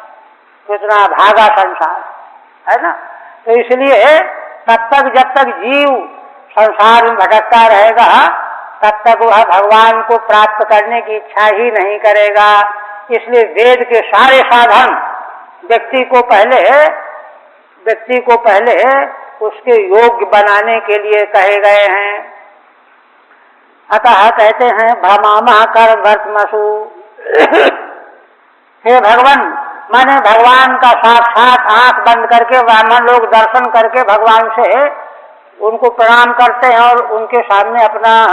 कितना भागा संसार है ना। तो इसलिए तब तक जब तक जीव संसार में भटकता रहेगा तब तक वह भगवान को प्राप्त करने की इच्छा ही नहीं करेगा। इसलिए वेद के सारे साधन व्यक्ति को पहले उसके योग्य बनाने के लिए कहे गए हैं। अतः कहते हैं भ्रमामः कर्म वर्तमसु। हे भगवान, माने भगवान का साक्षात आंख बंद करके ब्राह्मण लोग दर्शन करके भगवान से उनको प्रणाम करते हैं और उनके सामने अपना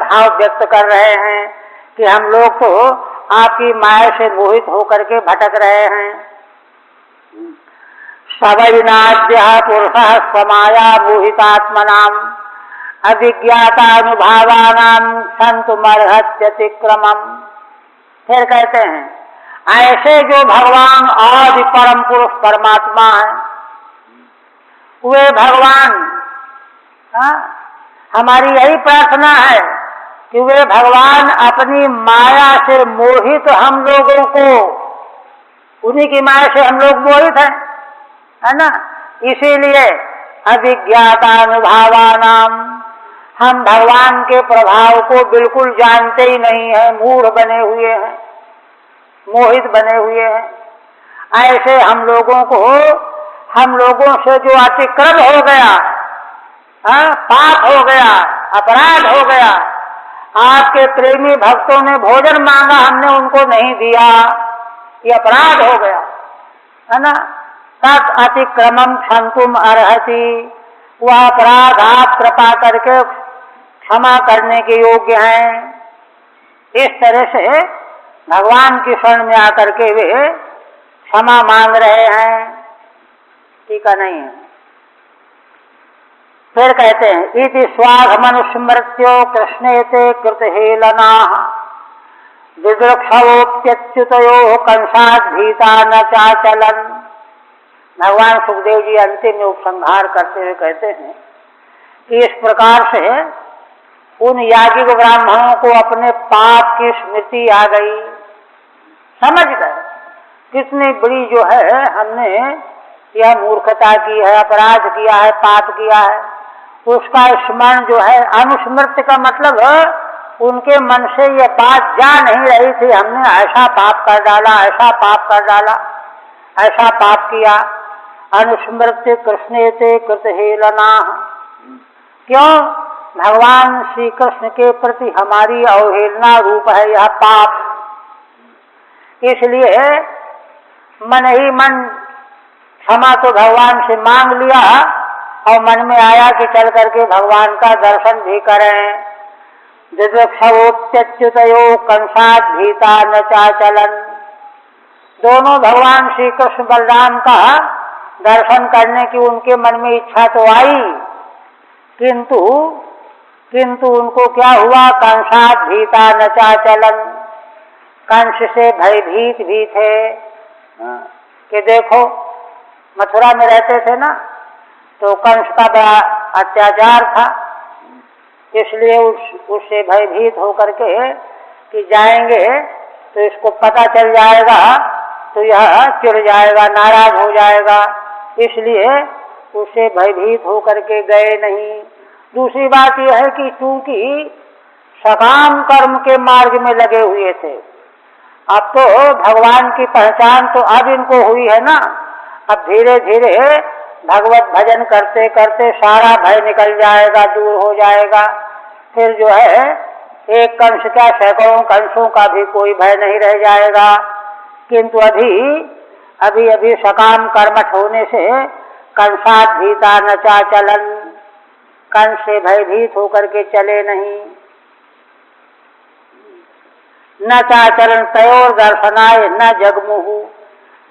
भाव व्यक्त कर रहे हैं कि हम लोग तो आपकी माया से मोहित होकर के भटक रहे हैं। सवैनाद्यः पुरुषः स्वमाया मोहितात्मनाम् अभिज्ञातानुभावानां सन्तुमर्हत्यतिक्रमम्। फिर कहते हैं ऐसे जो भगवान आदि परम पुरुष परमात्मा है, वे भगवान, हमारी यही प्रार्थना है कि वे भगवान अपनी माया से मोहित हम लोगों को, उन्हीं की माया से हम लोग मोहित हैं, है ना। इसीलिए अभिज्ञातानुभावानाम, हम भगवान के प्रभाव को बिल्कुल जानते ही नहीं है, मूढ़ बने हुए हैं, मोहित बने हुए हैं। ऐसे हम लोगों से जो अतिक्रम हो गया, पाप हो गया, अपराध हो गया, आपके प्रेमी भक्तों ने भोजन मांगा, हमने उनको नहीं दिया, ये अपराध हो गया, है ना। तत् अतिक्रमम क्षंतुम अर्हति, वह अपराध आप कृपा करके क्षमा करने के योग्य हैं। इस तरह से भगवान की शरण में आकर के वे क्षमा मांग रहे हैं। ठीक है, नहीं है। फिर कहते हैं इति स्वाघमनुस्मृत्यो कृष्णेते कृतहेलनाः विदृक्षवोप्यच्युतयोः कंसात् भीता न चाचलन। भगवान सुखदेव जी अंतिम में उपसंहार करते हुए कहते हैं कि इस प्रकार से उन याज्ञिक ब्राह्मणों को अपने पाप की स्मृति आ गई, समझ गए कितनी बड़ी जो है हमने यह मूर्खता की है, अपराध किया है, पाप किया है। उसका स्मरण जो है, अनुस्मृति का मतलब उनके मन से यह बात जा नहीं रही थी, हमने ऐसा पाप कर डाला, ऐसा पाप कर डाला, ऐसा पाप किया। अनुस्मृत्य कृष्णेते कृतहेलना, क्यों? भगवान श्री कृष्ण के प्रति हमारी अवहेलना रूप है यह पाप। इसलिए मन ही मन क्षमा तो भगवान से मांग लिया और मन में आया कि चल करके भगवान का दर्शन भी करें। दिदृक्षवोप्यच्युतयो कंसात् भीता न चाचलन। दोनों भगवान श्री कृष्ण बलराम का दर्शन करने की उनके मन में इच्छा तो आई, किंतु उनको क्या हुआ? कंसात् भीता न चाचलन, कंस से भयभीत भी थे कि देखो मथुरा में रहते थे ना, तो कंस का बड़ा अत्याचार था, इसलिए उससे भयभीत होकर के कि जाएंगे तो इसको पता चल जाएगा तो यह चिढ़ जाएगा, नाराज हो जाएगा, इसलिए उससे भयभीत होकर के गए नहीं। दूसरी बात यह है कि चूंकि सकाम कर्म के मार्ग में लगे हुए थे, अब तो भगवान की पहचान तो अब इनको हुई है ना, अब धीरे धीरे भगवत भजन करते करते सारा भय निकल जाएगा, दूर हो जाएगा। फिर जो है एक कंस क्या सैकड़ों कंसों का भी कोई भय नहीं रह जाएगा। किंतु अभी सकाम कर्मठ होने से कंसात् भीता न चाचलन, कंस से भयभीत होकर के चले नहीं। न चाचरण तयोर दर्शनाय न जगमुहु।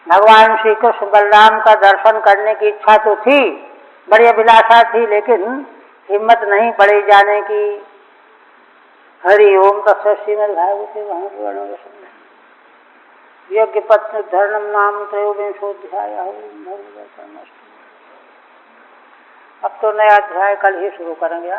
भगवान श्री कृष्ण बलराम का दर्शन करने की इच्छा तो थी, बड़ी अभिलाषा थी, लेकिन हिम्मत नहीं पड़ी जाने की। हरि ओम तत्सत्। श्रीमद्भागवते महापुराणे यज्ञ पत्नी धर्म नाम त्रयोविंशोऽध्यायः। अब तो नया अध्याय कल ही शुरू करेंगे।